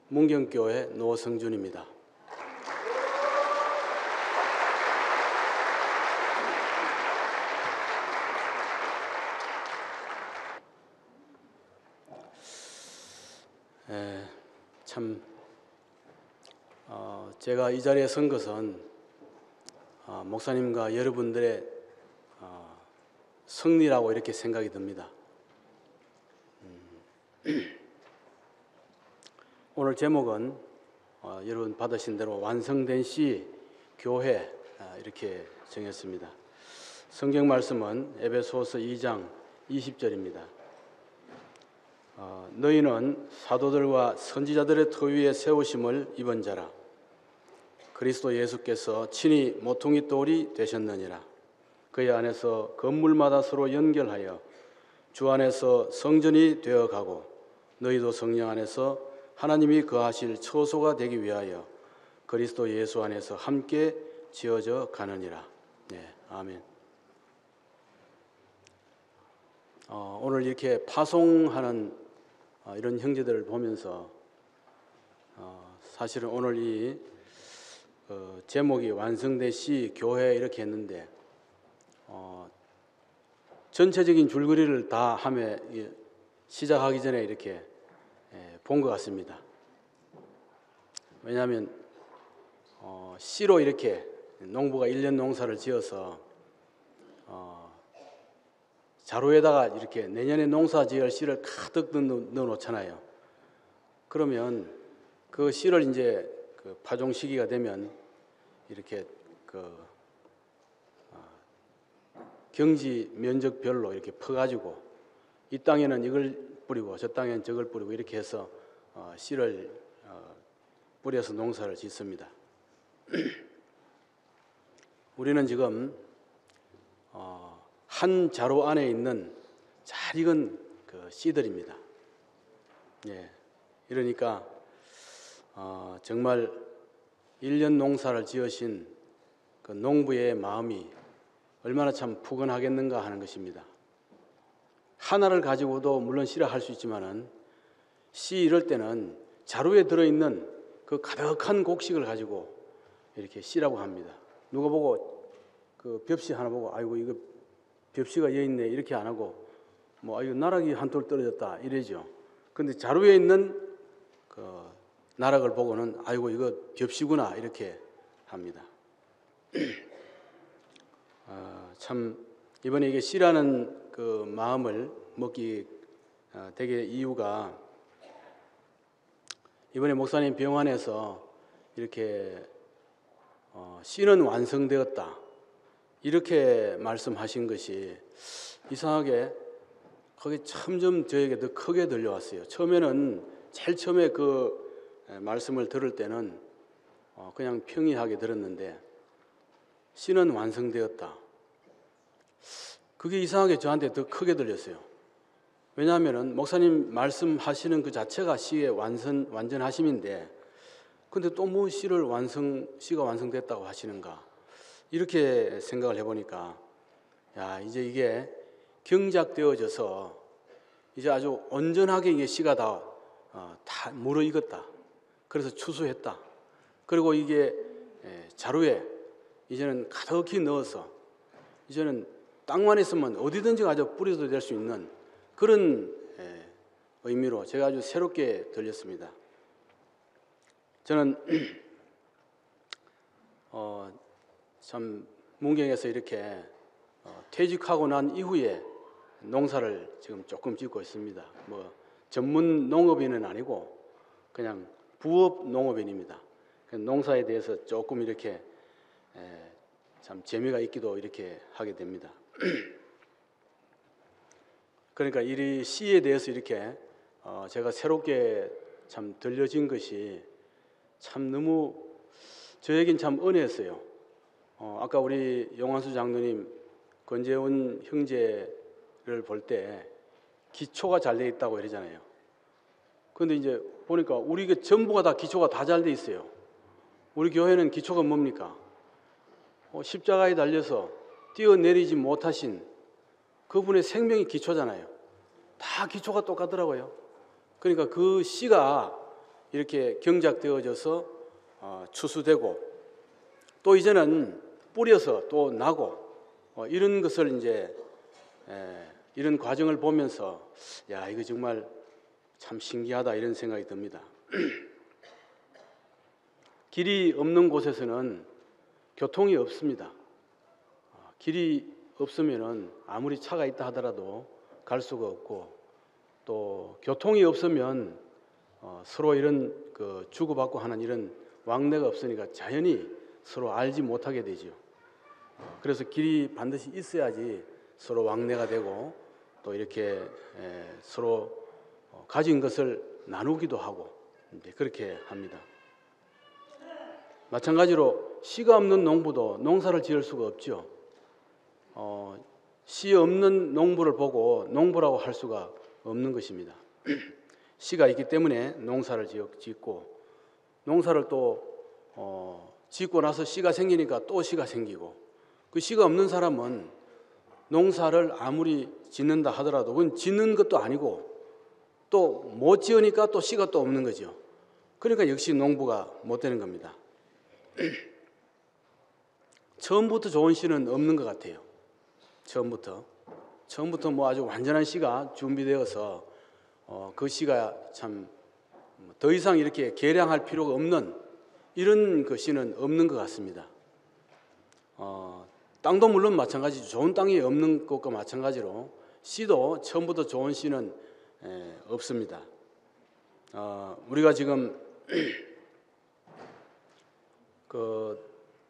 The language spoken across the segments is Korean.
문경교회 노성준입니다. 제가 이 자리에 선 것은 목사님과 여러분들의 승리라고 이렇게 생각이 듭니다. 오늘 제목은 여러분 받으신 대로 완성된 시 교회 이렇게 정했습니다. 성경 말씀은 에베소서 2장 20절입니다. 너희는 사도들과 선지자들의 터 위에 세우심을 입은 자라. 그리스도 예수께서 친히 모퉁이 돌이 되셨느니라. 그의 안에서 건물마다 서로 연결하여 주 안에서 성전이 되어가고 너희도 성령 안에서 하나님이 거하실 처소가 되기 위하여 그리스도 예수 안에서 함께 지어져 가느니라. 네, 아멘. 오늘 이렇게 파송하는 이런 형제들을 보면서 사실은 오늘 이 제목이 완성된 시 교회 이렇게 했는데 전체적인 줄거리를 다 하며 시작하기 전에 이렇게 본 것 같습니다. 왜냐하면 씨로 이렇게 농부가 1년 농사를 지어서 자루에다가 이렇게 내년에 농사 지을 씨를 가득 넣어 놓잖아요. 그러면 그 씨를 이제 그 파종 시기가 되면 이렇게 경지 면적별로 이렇게 퍼가지고 이 땅에는 이걸 뿌리고 저 땅에는 저걸 뿌리고 이렇게 해서 씨를 뿌려서 농사를 짓습니다. 우리는 지금 한 자루 안에 있는 잘 익은 그 씨들입니다. 예, 이러니까 정말 1년 농사를 지으신 그 농부의 마음이 얼마나 참 푸근하겠는가 하는 것입니다. 하나를 가지고도 물론 씨를 할 수 있지만은 씨 이럴 때는 자루에 들어있는 그 가득한 곡식을 가지고 이렇게 씨라고 합니다. 누가 보고 그 벽씨 하나 보고 아이고 이거 벽씨가 여기 있네 이렇게 안 하고 뭐 이거 나락이 한 톨 떨어졌다 이러죠. 근데 자루에 있는 그 나락을 보고는 아이고 이거 벽씨구나 이렇게 합니다. 참 이번에 이게 씨라는 그 마음을 먹기 되게 이유가 이번에 목사님 병원에서 이렇게 씨는 완성되었다 이렇게 말씀하신 것이 이상하게 거기 점점 저에게 더 크게 들려왔어요. 처음에는 제일 처음에 그 말씀을 들을 때는 그냥 평이하게 들었는데 씨는 완성되었다. 그게 이상하게 저한테 더 크게 들렸어요. 왜냐하면은 목사님 말씀하시는 그 자체가 씨의 완전하심인데 근데 또 뭐 씨가 완성됐다고 하시는가 이렇게 생각을 해보니까 야 이제 이게 경작되어져서 이제 아주 온전하게 이게 씨가 다 무르익었다. 그래서 추수했다. 그리고 이게 자루에 이제는 가득히 넣어서 이제는 땅만 있으면 어디든지 가져 뿌려도 될 수 있는 그런 의미로 제가 아주 새롭게 들렸습니다. 저는 참 문경에서 이렇게 퇴직하고 난 이후에 농사를 지금 조금 짓고 있습니다. 뭐 전문 농업인은 아니고 그냥 부업 농업인입니다. 농사에 대해서 조금 이렇게 참 재미가 있기도 이렇게 하게 됩니다. 그러니까 이 씨에 대해서 이렇게 제가 새롭게 참 들려진 것이 참 너무 저에겐 참 은혜였어요. 아까 우리 용환수 장로님 권재훈 형제를 볼 때 기초가 잘 돼 있다고 그러잖아요. 그런데 이제 보니까 우리 그 전부가 다 기초가 다 잘 돼 있어요. 우리 교회는 기초가 뭡니까? 십자가에 달려서 뛰어내리지 못하신 그분의 생명이 기초잖아요. 다 기초가 똑같더라고요. 그러니까 그 씨가 이렇게 경작되어져서 추수되고 또 이제는 뿌려서 또 나고 이런 것을 이제 이런 과정을 보면서 야, 이거 정말 참 신기하다 이런 생각이 듭니다. 길이 없는 곳에서는 교통이 없습니다. 길이 없으면은 아무리 차가 있다 하더라도 갈 수가 없고 또 교통이 없으면 서로 이런 그 주고받고 하는 이런 왕래가 없으니까 자연히 서로 알지 못하게 되죠. 그래서 길이 반드시 있어야지 서로 왕래가 되고 또 이렇게 서로 가진 것을 나누기도 하고 이제 그렇게 합니다. 마찬가지로 씨가 없는 농부도 농사를 지을 수가 없죠. 씨 없는 농부를 보고 농부라고 할 수가 없는 것입니다. 씨가 있기 때문에 농사를 짓고 농사를 또 짓고 나서 씨가 생기니까 또 씨가 생기고 그 씨가 없는 사람은 농사를 아무리 짓는다 하더라도 그건 짓는 것도 아니고 또 못 지으니까 또 씨가 또 없는 거죠. 그러니까 역시 농부가 못 되는 겁니다. 처음부터 좋은 씨는 없는 것 같아요. 처음부터 뭐 아주 완전한 씨가 준비되어서 그 씨가 참 더 이상 이렇게 개량할 필요가 없는 이런 그 씨는 없는 것 같습니다. 땅도 물론 마찬가지죠. 좋은 땅이 없는 것과 마찬가지로 씨도 처음부터 좋은 씨는 없습니다. 우리가 지금 그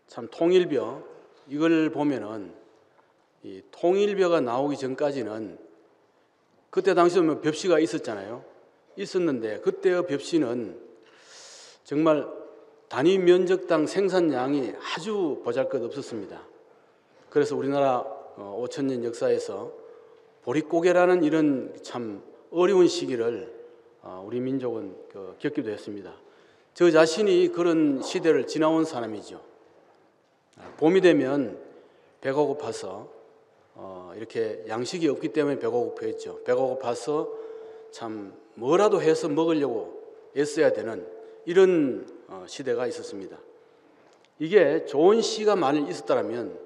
참 통일벼 이걸 보면은 이 통일벼가 나오기 전까지는 그때 당시에 뭐 벽씨가 있었잖아요. 있었는데 그때의 벽씨는 정말 단위 면적당 생산량이 아주 보잘것없었습니다. 그래서 우리나라 5,000년 역사에서 보릿고개라는 이런 참 어려운 시기를 우리 민족은 겪기도 했습니다. 저 자신이 그런 시대를 지나온 사람이죠. 봄이 되면 배가 고파서 이렇게 양식이 없기 때문에 배가 고파했죠. 배가 고파서 참 뭐라도 해서 먹으려고 애써야 되는 이런 시대가 있었습니다. 이게 좋은 씨가 만일 있었다면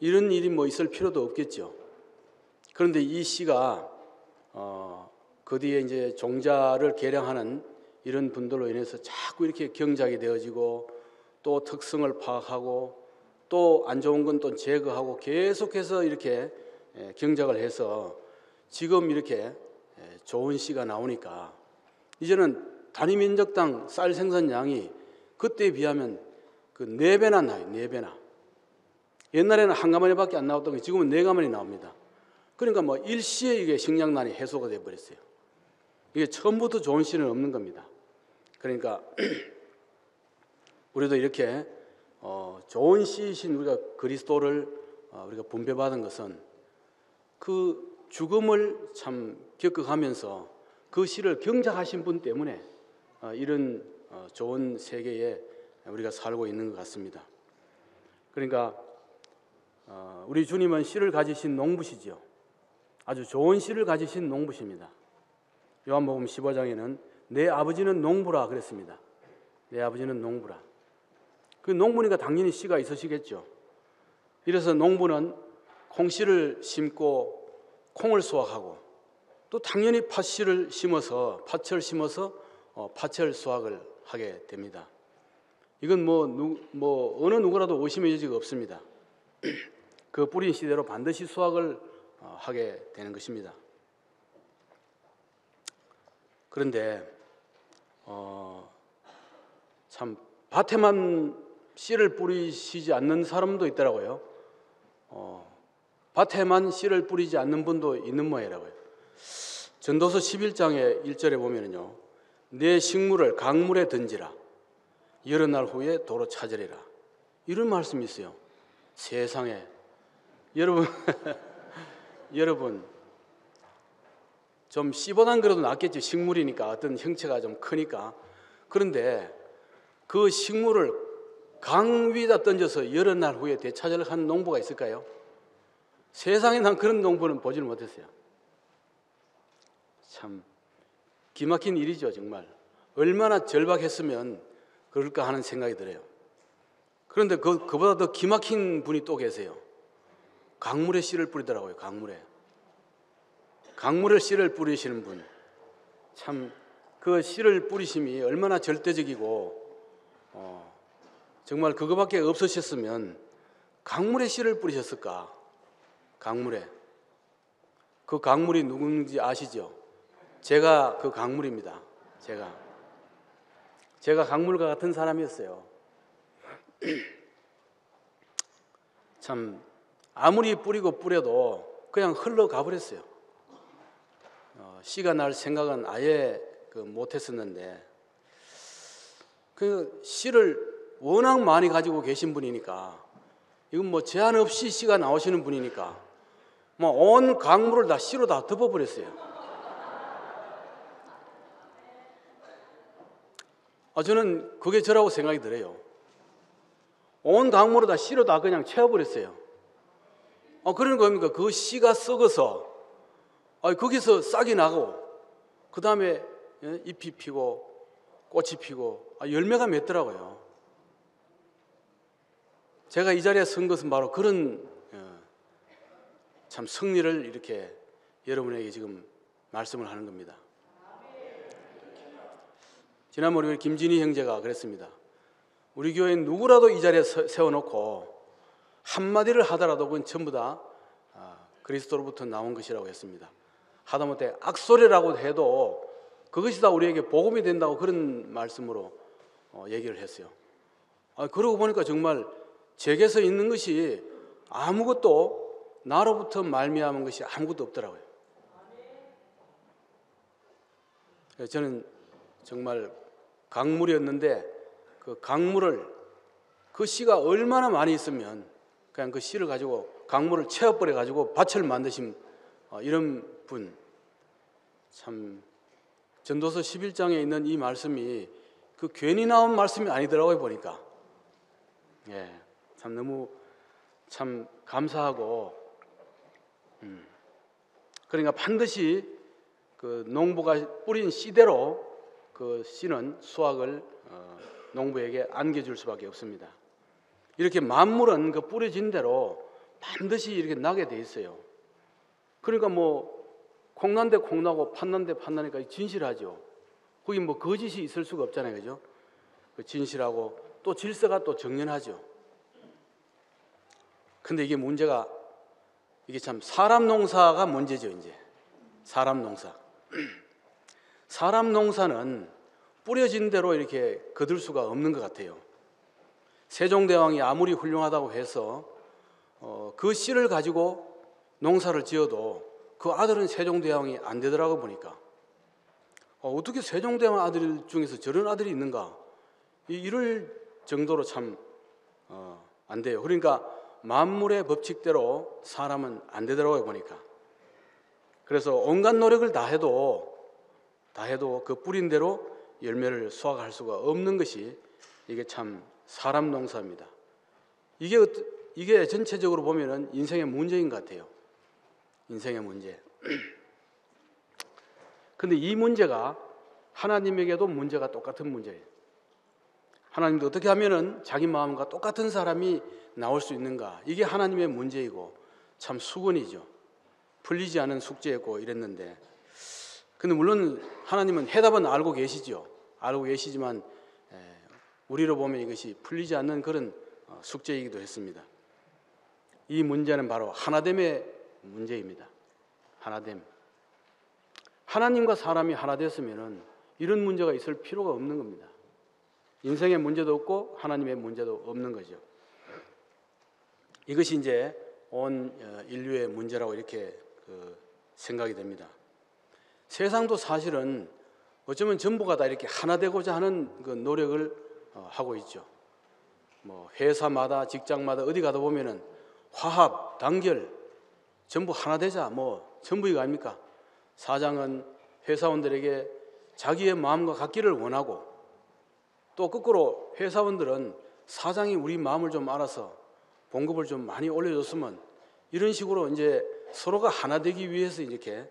이런 일이 뭐 있을 필요도 없겠죠. 그런데 이 씨가 그 뒤에 이제 종자를 개량하는 이런 분들로 인해서 자꾸 이렇게 경작이 되어지고 또 특성을 파악하고 또 안 좋은 건 또 제거하고 계속해서 이렇게 경작을 해서 지금 이렇게 좋은 씨가 나오니까 이제는 단위 면적당 쌀 생산량이 그때에 비하면 그 4배나 나요. 4배나. 옛날에는 한 가마니밖에 안 나왔던 게 지금은 4가마니 나옵니다. 그러니까 뭐 일시에 이게 식량난이 해소가 돼 버렸어요. 이게 처음부터 좋은 씨는 없는 겁니다. 그러니까 우리도 이렇게 좋은 씨이신 우리가 그리스도를 우리가 분배받은 것은 그 죽음을 참 겪어가면서 그 씨를 경작하신 분 때문에 이런 좋은 세계에 우리가 살고 있는 것 같습니다. 그러니까 우리 주님은 씨를 가지신 농부시죠. 아주 좋은 씨를 가지신 농부십니다. 요한복음 15장에는 내 아버지는 농부라 그랬습니다. 내 아버지는 농부라. 그 농부니까 당연히 씨가 있으시겠죠. 이래서 농부는 콩씨를 심고 콩을 수확하고 또 당연히 팥씨를 심어서 팥을 심어서 팥을 수확을 하게 됩니다. 이건 뭐 어느 누구라도 의심의 여지가 없습니다. 그 뿌린 씨대로 반드시 수확을 하게 되는 것입니다. 그런데 참 밭에만 씨를 뿌리시지 않는 사람도 있더라고요. 밭에만 씨를 뿌리지 않는 분도 있는 모양이라고요. 전도서 11장의 1절에 보면요, 내 식물을 강물에 던지라. 여러 날 후에 도로 찾으리라. 이런 말씀이 있어요. 세상에 여러분 좀 씨보단 그래도 낫겠죠. 식물이니까 어떤 형체가 좀 크니까. 그런데 그 식물을 강 위에다 던져서 여러 날 후에 되찾으려 하는 농부가 있을까요? 세상에 난 그런 농부는 보지를 못했어요. 참 기막힌 일이죠. 정말 얼마나 절박했으면 그럴까 하는 생각이 들어요. 그런데 그보다 더 기막힌 분이 또 계세요. 강물에 씨를 뿌리더라고요. 강물에 씨를 뿌리시는 분. 참 그 씨를 뿌리심이 얼마나 절대적이고 정말 그거밖에 없으셨으면 강물에 씨를 뿌리셨을까? 강물에. 그 강물이 누군지 아시죠? 제가 그 강물입니다. 제가 강물과 같은 사람이었어요. 참 아무리 뿌려도 그냥 흘러가 버렸어요. 씨가 날 생각은 아예 못했었는데 그 씨를 워낙 많이 가지고 계신 분이니까 이건 뭐 제한 없이 씨가 나오시는 분이니까 뭐 온 강물을 다 씨로 다 덮어버렸어요. 저는 그게 저라고 생각이 들어요. 온 강물을 다 씨로 다 그냥 채워버렸어요. 그러는 겁니까? 그 씨가 썩어서 거기서 싹이 나고 그 다음에 잎이 피고 꽃이 피고 열매가 맺더라고요. 제가 이 자리에 선 것은 바로 그런 참 승리를 이렇게 여러분에게 지금 말씀을 하는 겁니다. 지난번에 우리 김진희 형제가 그랬습니다. 우리 교회 누구라도 이 자리에 세워놓고 한마디를 하더라도 그건 전부 다 그리스도로부터 나온 것이라고 했습니다. 하다못해 악소리라고 해도 그것이 다 우리에게 복음이 된다고 그런 말씀으로 얘기를 했어요. 그러고 보니까 정말 제게서 있는 것이 아무것도 나로부터 말미암은 것이 아무것도 없더라고요. 저는 정말 강물이었는데 그 강물을 그 씨가 얼마나 많이 있으면 그냥 그 씨를 가지고 강물을 채워버려 가지고 밭을 만드신 이런 분. 참 전도서 11장에 있는 이 말씀이 그 괜히 나온 말씀이 아니더라고요. 보니까 참 너무 참 감사하고 그러니까 반드시 그 농부가 뿌린 씨대로 그 씨는 수확을 농부에게 안겨줄 수밖에 없습니다. 이렇게 만물은 그 뿌려진 대로 반드시 이렇게 나게 돼 있어요. 그러니까 뭐 콩난데 콩나고 팥난데 팥나니까 진실하죠. 거기 뭐 거짓이 있을 수가 없잖아요, 그죠? 진실하고 또 질서가 또 정연하죠. 근데 이게 문제가 이게 참 사람 농사가 문제죠. 이제 사람 농사. 사람 농사는 뿌려진 대로 이렇게 거둘 수가 없는 것 같아요. 세종대왕이 아무리 훌륭하다고 해서 그 씨를 가지고 농사를 지어도 그 아들은 세종대왕이 안 되더라고 보니까 어떻게 세종대왕 아들 중에서 저런 아들이 있는가 이럴 정도로 참 안 돼요. 그러니까 만물의 법칙대로 사람은 안 되더라고요 보니까. 그래서 온갖 노력을 다 해도 그 뿌린 대로 열매를 수확할 수가 없는 것이 이게 참 사람 농사입니다. 이게 전체적으로 보면은 인생의 문제인 것 같아요. 인생의 문제. 근데 이 문제가 하나님에게도 문제가 똑같은 문제예요. 하나님도 어떻게 하면은 자기 마음과 똑같은 사람이 나올 수 있는가? 이게 하나님의 문제이고 참 수건이죠. 풀리지 않은 숙제였고 이랬는데, 근데 물론 하나님은 해답은 알고 계시죠. 알고 계시지만 우리로 보면 이것이 풀리지 않는 그런 숙제이기도 했습니다. 이 문제는 바로 하나됨의 문제입니다. 하나됨. 하나님과 사람이 하나 됐으면 이런 문제가 있을 필요가 없는 겁니다. 인생의 문제도 없고 하나님의 문제도 없는 거죠. 이것이 이제 온 인류의 문제라고 이렇게 생각이 됩니다. 세상도 사실은 어쩌면 전부가 다 이렇게 하나 되고자 하는 그 노력을 하고 있죠. 뭐 회사마다 직장마다 어디 가다 보면은 화합, 단결 전부 하나 되자 뭐 전부 이거 아닙니까? 사장은 회사원들에게 자기의 마음과 같기를 원하고 또 거꾸로 회사원들은 사장이 우리 마음을 좀 알아서 봉급을 좀 많이 올려줬으면 이런 식으로 이제 서로가 하나 되기 위해서 이렇게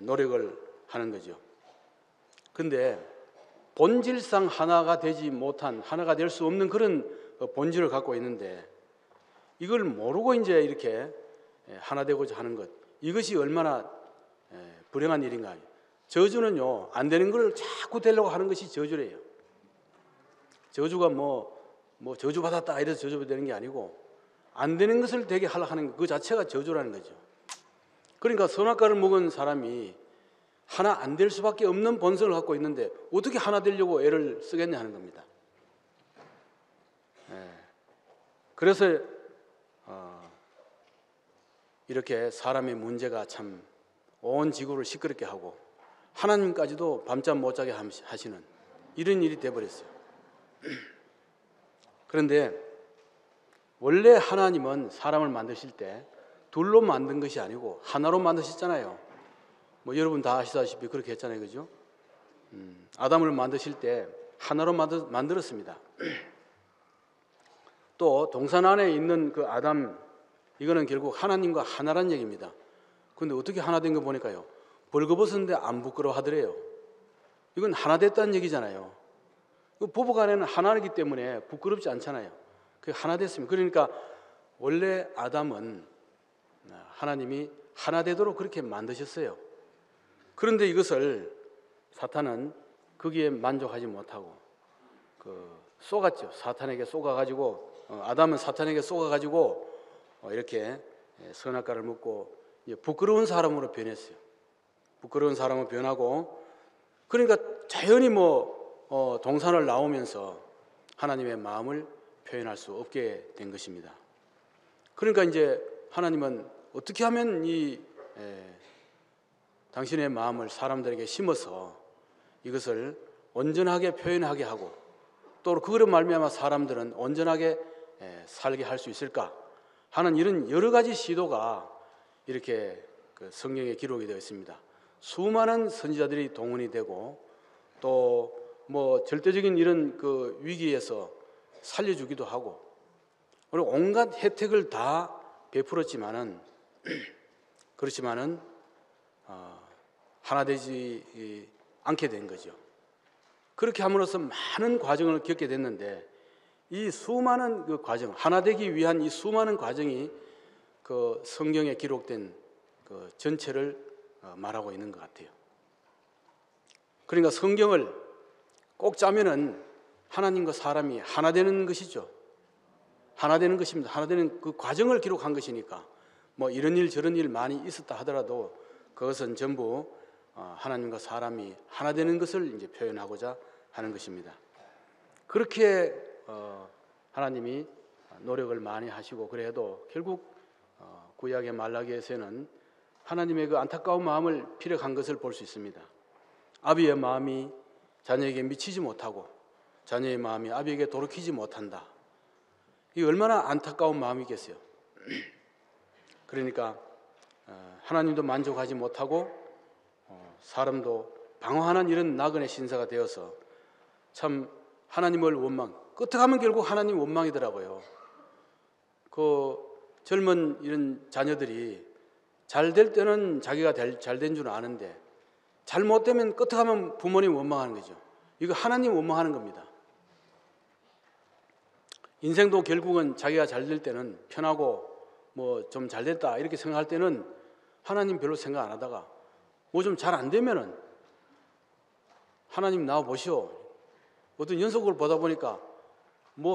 노력을 하는 거죠. 근데 본질상 하나가 되지 못한, 하나가 될 수 없는 그런 본질을 갖고 있는데, 이걸 모르고 이제 이렇게 하나 되고자 하는 것, 이것이 얼마나 불행한 일인가. 저주는요, 안 되는 걸 자꾸 되려고 하는 것이 저주래요. 저주가 뭐 저주 받았다 이래서 저주 되는 게 아니고, 안 되는 것을 되게 하려고 하는 그 자체가 저주라는 거죠. 그러니까 선악과를 먹은 사람이 하나 안 될 수밖에 없는 본성을 갖고 있는데 어떻게 하나 되려고 애를 쓰겠냐 하는 겁니다. 그래서 이렇게 사람의 문제가 참 온 지구를 시끄럽게 하고 하나님까지도 밤잠 못 자게 하시는 이런 일이 돼버렸어요. 그런데 원래 하나님은 사람을 만드실 때 둘로 만든 것이 아니고 하나로 만드셨잖아요. 뭐 여러분 다 아시다시피 그렇게 했잖아요, 그죠? 아담을 만드실 때 하나로 만들었습니다. 또 동산 안에 있는 그 아담, 이거는 결국 하나님과 하나란 얘기입니다. 그런데 어떻게 하나 된 거 보니까요, 벌거벗었는데 안 부끄러워하더래요. 이건 하나 됐다는 얘기잖아요. 부부간에는 하나이기 때문에 부끄럽지 않잖아요. 그게 하나 됐습니다. 그러니까 원래 아담은 하나님이 하나 되도록 그렇게 만드셨어요. 그런데 이것을 사탄은 거기에 만족하지 못하고 쏘갔죠. 사탄에게 쏘가가지고, 아담은 사탄에게 쏘가가지고 이렇게 선악과를 먹고 부끄러운 사람으로 변했어요. 부끄러운 사람으로 변하고, 그러니까 자연히 동산을 나오면서 하나님의 마음을 표현할 수 없게 된 것입니다. 그러니까 이제 하나님은 어떻게 하면 당신의 마음을 사람들에게 심어서 이것을 온전하게 표현하게 하고 또 그거로 말미암아 사람들은 온전하게 살게 할 수 있을까 하는 이런 여러 가지 시도가 이렇게 성경에 기록이 되어 있습니다. 수많은 선지자들이 동원이 되고 또 절대적인 이런 위기에서 살려주기도 하고, 그리고 온갖 혜택을 다 베풀었지만은 그렇지만은 하나 되지 않게 된 거죠. 그렇게 함으로써 많은 과정을 겪게 됐는데, 이 수많은 그 과정, 하나 되기 위한 이 수많은 과정이 그 성경에 기록된 그 전체를 말하고 있는 것 같아요. 그러니까 성경을 꼭 짜면은 하나님과 사람이 하나 되는 것이죠. 하나 되는 것입니다. 하나 되는 그 과정을 기록한 것이니까 이런 일 저런 일 많이 있었다 하더라도 그것은 전부 하나님과 사람이 하나 되는 것을 이제 표현하고자 하는 것입니다. 그렇게 하나님이 노력을 많이 하시고, 그래도 결국 구약의 말라기에서는 하나님의 그 안타까운 마음을 피력한 것을 볼 수 있습니다. 아비의 마음이 자녀에게 미치지 못하고 자녀의 마음이 아비에게 돌이키지 못한다. 이 얼마나 안타까운 마음이겠어요. 그러니까 하나님도 만족하지 못하고 사람도 방황하는 이런 나그네 신사가 되어서 참 하나님을 끝에 가면 결국 하나님 원망이더라고요. 그 젊은 이런 자녀들이 잘 될 때는 자기가 잘 된 줄 아는데 잘못되면 끝에 가면 부모님 원망하는 거죠. 이거 하나님 원망하는 겁니다. 인생도 결국은 자기가 잘 될 때는 편하고 좀 잘 됐다 이렇게 생각할 때는 하나님 별로 생각 안 하다가 좀 잘 안 되면은 하나님 나와 보시오. 어떤 연속을 보다 보니까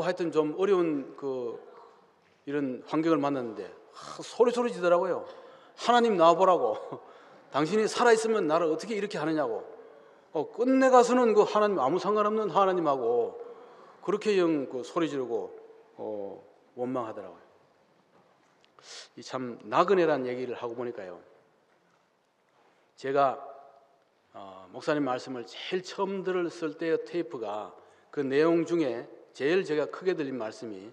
하여튼 좀 어려운 이런 환경을 만났는데 소리 지더라고요. 하나님 나와 보라고. 당신이 살아있으면 나를 어떻게 이렇게 하느냐고. 끝내 가서는 그 하나님 아무 상관없는 하나님하고 그렇게 소리 지르고 원망하더라고요. 이 참 나그네라는 얘기를 하고 보니까요, 제가 목사님 말씀을 제일 처음 들었을 때의 테이프가 그 내용 중에 제일 제가 크게 들린 말씀이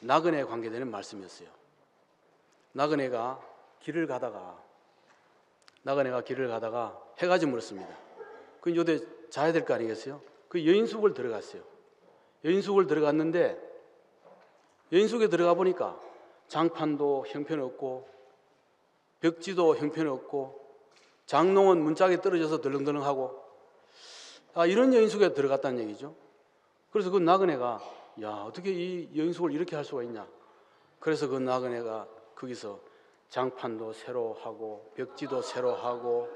나그네에 관계되는 말씀이었어요. 나그네가 길을 가다가 해가 저물었습니다. 그 요새 자야 될 거 아니겠어요? 그 여인숙을 들어갔어요. 여인숙을 들어갔는데 여인숙에 들어가 보니까 장판도 형편없고 벽지도 형편없고 장롱은 문짝에 떨어져서 덜렁덜렁하고 이런 여인숙에 들어갔다는 얘기죠. 그래서 그 나그네가 야, 어떻게 이 여인숙을 이렇게 할 수가 있냐. 그래서 그 나그네가 거기서 장판도 새로 하고 벽지도 새로 하고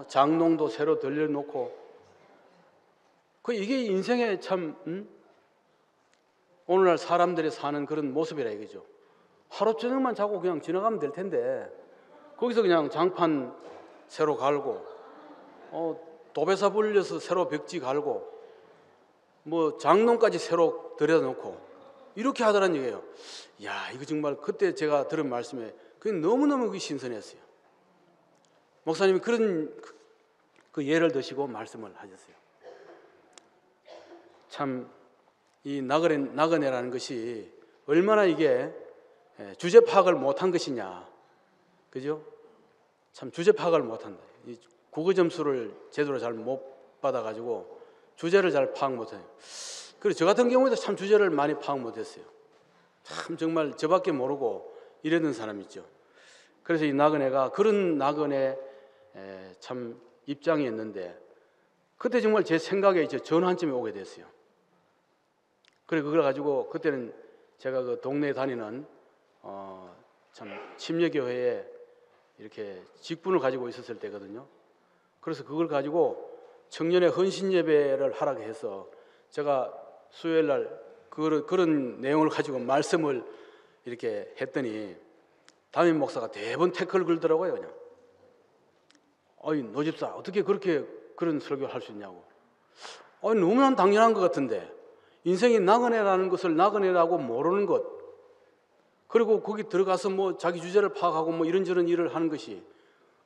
장롱도 새로 들려놓고 이게 인생의 참 오늘날 사람들이 사는 그런 모습이라 이거죠. 하루 저녁만 자고 그냥 지나가면 될 텐데 거기서 그냥 장판 새로 갈고 도배사 불려서 새로 벽지 갈고 뭐 장롱까지 새로 들여놓고 이렇게 하더란 얘기예요. 야, 이거 정말 그때 제가 들은 말씀에 그게 너무너무 신선했어요. 목사님이 그런 그 예를 드시고 말씀을 하셨어요. 참 이 나그네라는 것이 얼마나 이게 주제 파악을 못한 것이냐, 그죠? 참 주제 파악을 못한다. 이 국어 점수를 제대로 잘 못 받아가지고 주제를 잘 파악 못해요. 그래서 저 같은 경우에도 참 주제를 많이 파악 못했어요. 참 정말 저밖에 모르고 이러던 사람이 있죠. 그래서 이 나그네가 그런 나그네 참 입장이었는데 그때 정말 제 생각에 이제 전환점이 오게 됐어요. 그래 그걸 가지고 그때는 제가 그 동네에 다니는 참 침례교회에 이렇게 직분을 가지고 있었을 때거든요. 그래서 그걸 가지고 청년의 헌신 예배를 하라고 해서 제가 수요일 날 그런 내용을 가지고 말씀을 이렇게 했더니 담임 목사가 대번 태클을 걸더라고요. 그냥 아니 노집사 어떻게 그렇게 그런 설교를 할 수 있냐고. 아니 너무나 당연한 것 같은데 인생이 나그네라는 것을 나그네라고 모르는 것, 그리고 거기 들어가서 뭐 자기 주제를 파악하고 뭐 이런저런 일을 하는 것이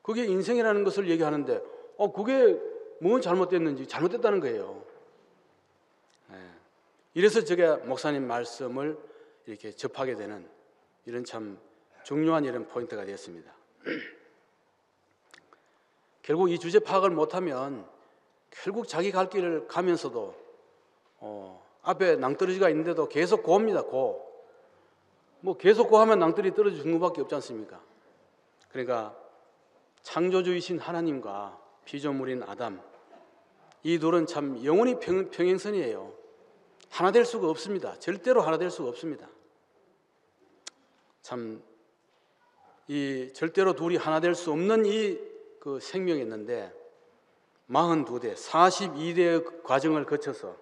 그게 인생이라는 것을 얘기하는데 그게 뭐 잘못됐는지 잘못됐다는 거예요. 이래서 제가 목사님 말씀을 이렇게 접하게 되는 이런 참 중요한 이런 포인트가 되었습니다. 결국 이 주제 파악을 못하면 결국 자기 갈 길을 가면서도 앞에 낭떠러지가 있는데도 계속 고입니다. 뭐 계속 고하면 낭떠러지 떨어져 죽는 것밖에 없지 않습니까? 그러니까 창조주이신 하나님과 피조물인 아담, 이 둘은 참 영원히 평행선이에요. 하나 될 수가 없습니다. 절대로 하나 될 수가 없습니다. 참 이 절대로 둘이 하나 될 수 없는 이 그 생명이 있는데 42대, 42대의 과정을 거쳐서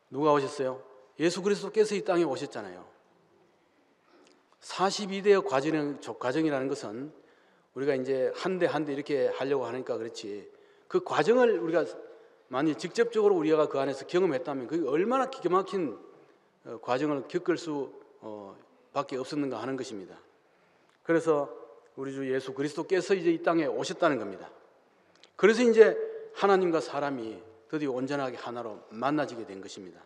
누가 오셨어요? 예수 그리스도께서 이 땅에 오셨잖아요. 42대의 과정이라는 것은 우리가 이제 한 대 한 대 이렇게 하려고 하니까 그렇지 그 과정을 우리가 만약 직접적으로 우리가 그 안에서 경험했다면 그게 얼마나 기가 막힌 과정을 겪을 수 밖에 없었는가 하는 것입니다. 그래서 우리 주 예수 그리스도께서 이제 이 땅에 오셨다는 겁니다. 그래서 이제 하나님과 사람이 드디어 온전하게 하나로 만나지게 된 것입니다.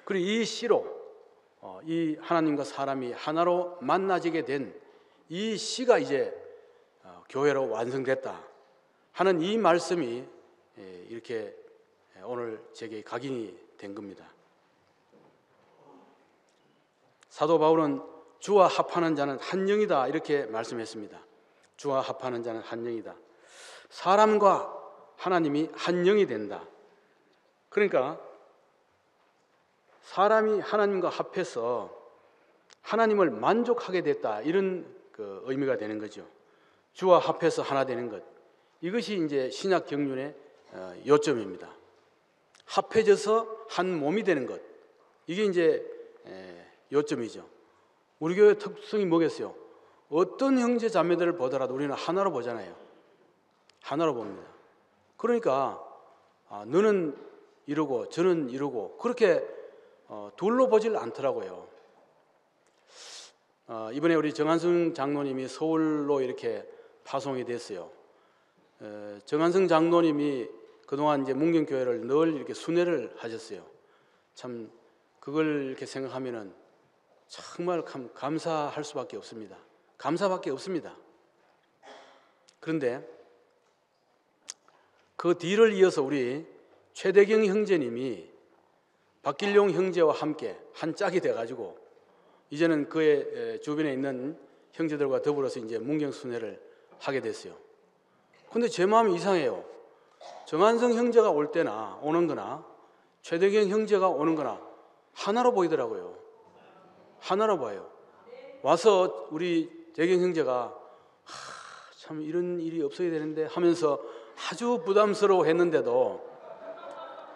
그리고 이 시로 이 하나님과 사람이 하나로 만나지게 된 이 시가 이제 교회로 완성됐다 하는 이 말씀이 이렇게 오늘 제게 각인이 된 겁니다. 사도 바울은 주와 합하는 자는 한 영이다 이렇게 말씀했습니다. 주와 합하는 자는 한 영이다. 사람과 하나님이 한 영이 된다. 그러니까 사람이 하나님과 합해서 하나님을 만족하게 됐다 이런 그 의미가 되는 거죠. 주와 합해서 하나 되는 것, 이것이 이제 신약 경륜의 요점입니다. 합해져서 한 몸이 되는 것, 이게 이제 요점이죠. 우리 교회 특성이 뭐겠어요? 어떤 형제 자매들을 보더라도 우리는 하나로 보잖아요. 하나로 봅니다. 그러니까 너는 이러고 저는 이러고 그렇게 둘로 보질 않더라고요. 이번에 우리 정한승 장로님이 서울로 이렇게 파송이 됐어요. 정한승 장로님이 그동안 이제 문경교회를 늘 이렇게 순회를 하셨어요. 참 그걸 이렇게 생각하면은 정말 감사할 수밖에 없습니다. 감사밖에 없습니다. 그런데 그 뒤를 이어서 우리 최대경 형제님이 박길용 형제와 함께 한 짝이 돼가지고 이제는 그의 주변에 있는 형제들과 더불어서 이제 문경 순회를 하게 됐어요. 근데 제 마음이 이상해요. 정한성 형제가 올 때나 오는 거나 최대경 형제가 오는 거나 하나로 보이더라고요. 하나로 봐요. 와서 우리 대경 형제가 참 이런 일이 없어야 되는데 하면서 아주 부담스러워 했는데도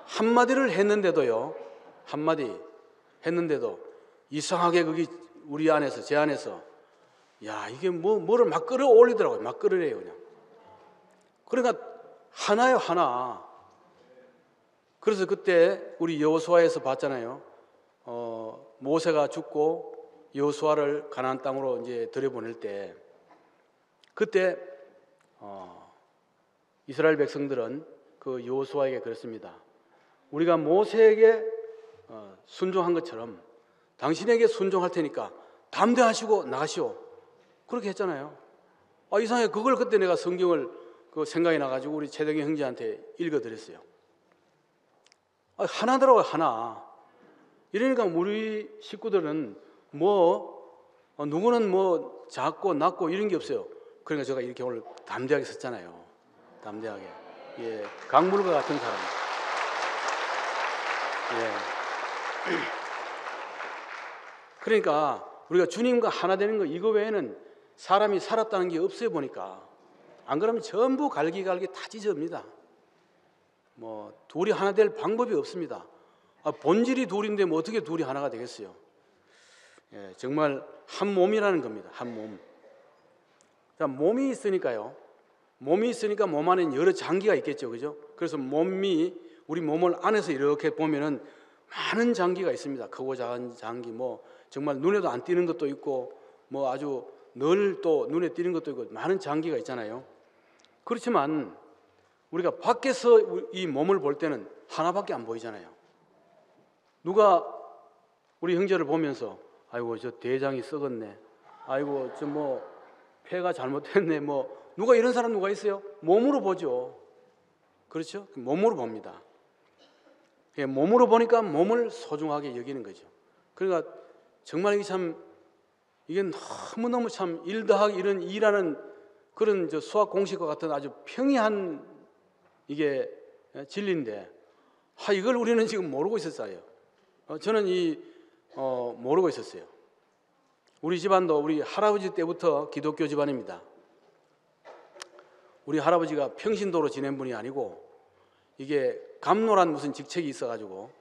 한마디를 했는데도요. 한마디 했는데도 이상하게 그게 우리 안에서 제 안에서 야 이게 뭐를 막 끌어올리더라고요. 막 끌어내요 그냥. 그러니까 하나요 하나. 그래서 그때 우리 여호수아에서 봤잖아요. 모세가 죽고 여호수아를 가나안 땅으로 이제 들여보낼 때 그때 이스라엘 백성들은 그 여호수아에게 그랬습니다. 우리가 모세에게 순종한 것처럼 당신에게 순종할 테니까 담대하시고 나가시오. 그렇게 했잖아요. 이상하게 그걸 그때 내가 성경을 생각이 나가지고 우리 최대경 형제한테 읽어드렸어요. 하나더라고요 하나. 이러니까 우리 식구들은 누구는 작고 낮고 이런 게 없어요. 그러니까 제가 이렇게 오늘 담대하게 섰잖아요. 담대하게. 예, 강물과 같은 사람. 예. 그러니까 우리가 주님과 하나 되는 거 이거 외에는 사람이 살았다는 게 없어요 보니까. 안 그러면 전부 갈기갈기 다 찢어집니다. 둘이 하나 될 방법이 없습니다. 본질이 둘인데 어떻게 둘이 하나가 되겠어요? 예, 정말 한 몸이라는 겁니다. 한 몸. 자, 몸이 있으니까요. 몸이 있으니까 몸 안에 여러 장기가 있겠죠, 그죠? 그래서 우리 몸을 안에서 이렇게 보면은 많은 장기가 있습니다. 크고 작은 장기, 정말 눈에도 안 띄는 것도 있고, 아주 늘 또 눈에 띄는 것도 있고, 많은 장기가 있잖아요. 그렇지만 우리가 밖에서 이 몸을 볼 때는 하나밖에 안 보이잖아요. 누가 우리 형제를 보면서 아이고 저 대장이 썩었네. 아이고 저 폐가 잘못됐네. 누가 이런 사람 누가 있어요? 몸으로 보죠. 그렇죠? 몸으로 봅니다. 몸으로 보니까 몸을 소중하게 여기는 거죠. 그러니까 정말 이게 너무너무 참 1 더하기 이런 2라는 그런 수학 공식과 같은 아주 평이한 이게 진리인데 이걸 우리는 지금 모르고 있었어요. 저는 모르고 있었어요. 우리 집안도 우리 할아버지 때부터 기독교 집안입니다. 우리 할아버지가 평신도로 지낸 분이 아니고 이게 감로란 무슨 직책이 있어가지고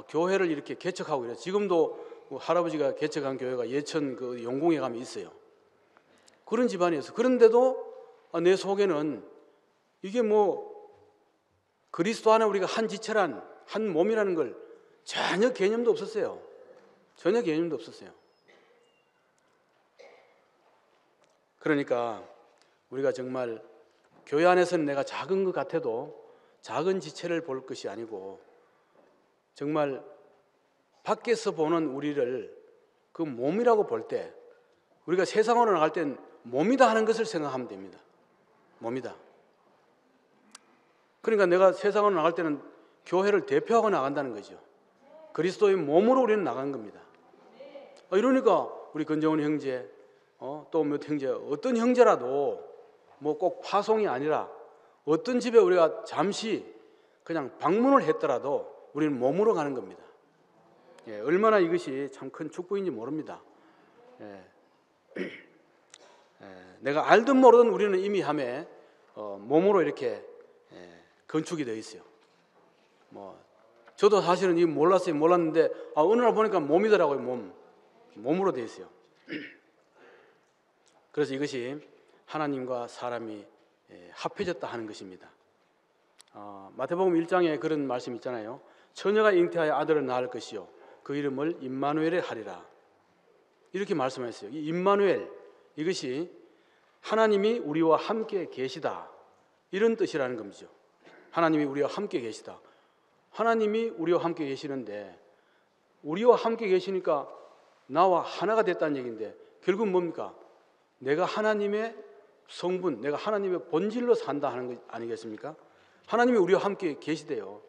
교회를 이렇게 개척하고 이래요. 지금도 할아버지가 개척한 교회가 예천 그 용궁에 가면 있어요. 그런 집안이었어요. 그런데도 내 속에는 이게 그리스도 안에 우리가 한 지체란 한 몸이라는 걸 전혀 개념도 없었어요. 전혀 개념도 없었어요. 그러니까 우리가 정말 교회 안에서는 내가 작은 것 같아도 작은 지체를 볼 것이 아니고 정말 밖에서 보는 우리를 그 몸이라고 볼 때 우리가 세상으로 나갈 땐 몸이다 하는 것을 생각하면 됩니다. 몸이다. 그러니까 내가 세상으로 나갈 때는 교회를 대표하고 나간다는 거죠. 그리스도의 몸으로 우리는 나간 겁니다. 이러니까 우리 건정훈 형제 또 몇 형제 어떤 형제라도 꼭 파송이 아니라 어떤 집에 우리가 잠시 그냥 방문을 했더라도 우리는 몸으로 가는 겁니다. 예, 얼마나 이것이 참 큰 축복인지 모릅니다. 내가 알든 모르든 우리는 이미 몸으로 이렇게 건축이 되어 있어요. 저도 사실은 이 몰랐는데 어느 날 보니까 몸이더라고요. 몸으로 되어 있어요. 그래서 이것이 하나님과 사람이 합해졌다 하는 것입니다. 마태복음 1장에 그런 말씀 있잖아요. 처녀가 잉태하여 아들을 낳을 것이요 그 이름을 임마누엘에 하리라. 이렇게 말씀하셨어요. 이 임마누엘 이것이 하나님이 우리와 함께 계시다 이런 뜻이라는 겁니다. 하나님이 우리와 함께 계시다. 하나님이 우리와 함께 계시는데 우리와 함께 계시니까 나와 하나가 됐다는 얘기인데 결국 뭡니까? 내가 하나님의 성분, 내가 하나님의 본질로 산다 하는 것 아니겠습니까? 하나님이 우리와 함께 계시대요.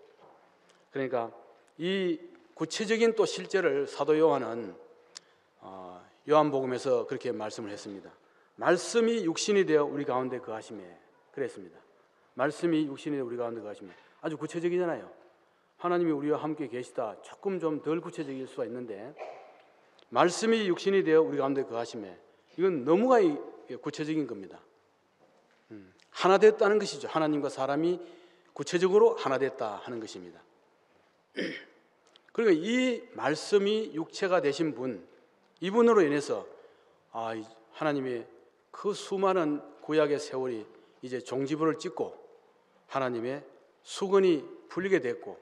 그러니까 이 구체적인 또 실제를 사도 요한은 요한복음에서 그렇게 말씀을 했습니다. 말씀이 육신이 되어 우리 가운데 거하심에 그랬습니다. 말씀이 육신이 되어 우리 가운데 거하시면 아주 구체적이잖아요. 하나님이 우리와 함께 계시다. 조금 좀 덜 구체적일 수가 있는데 말씀이 육신이 되어 우리 가운데 거하심에 이건 너무나 구체적인 겁니다. 하나 됐다는 것이죠. 하나님과 사람이 구체적으로 하나 됐다 하는 것입니다. 그러니까 이 말씀이 육체가 되신 분, 이분으로 인해서 하나님의 그 수많은 구약의 세월이 이제 종지부를 찍고 하나님의 수건이 풀리게 됐고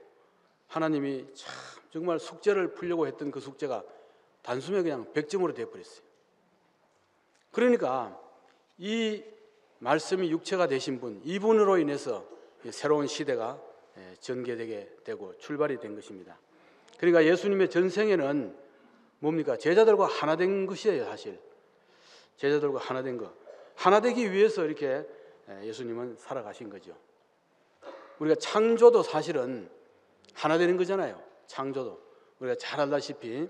하나님이 참 정말 숙제를 풀려고 했던 그 숙제가 단숨에 그냥 100점으로 되어버렸어요. 그러니까 이 말씀이 육체가 되신 분, 이분으로 인해서 새로운 시대가 전개되게 되고 출발이 된 것입니다. 그러니까 예수님의 전생에는 뭡니까? 제자들과 하나 된 것이에요. 사실 제자들과 하나 된 것, 하나 되기 위해서 이렇게 예수님은 살아가신 거죠. 우리가 창조도 사실은 하나 되는 거잖아요. 창조도 우리가 잘 알다시피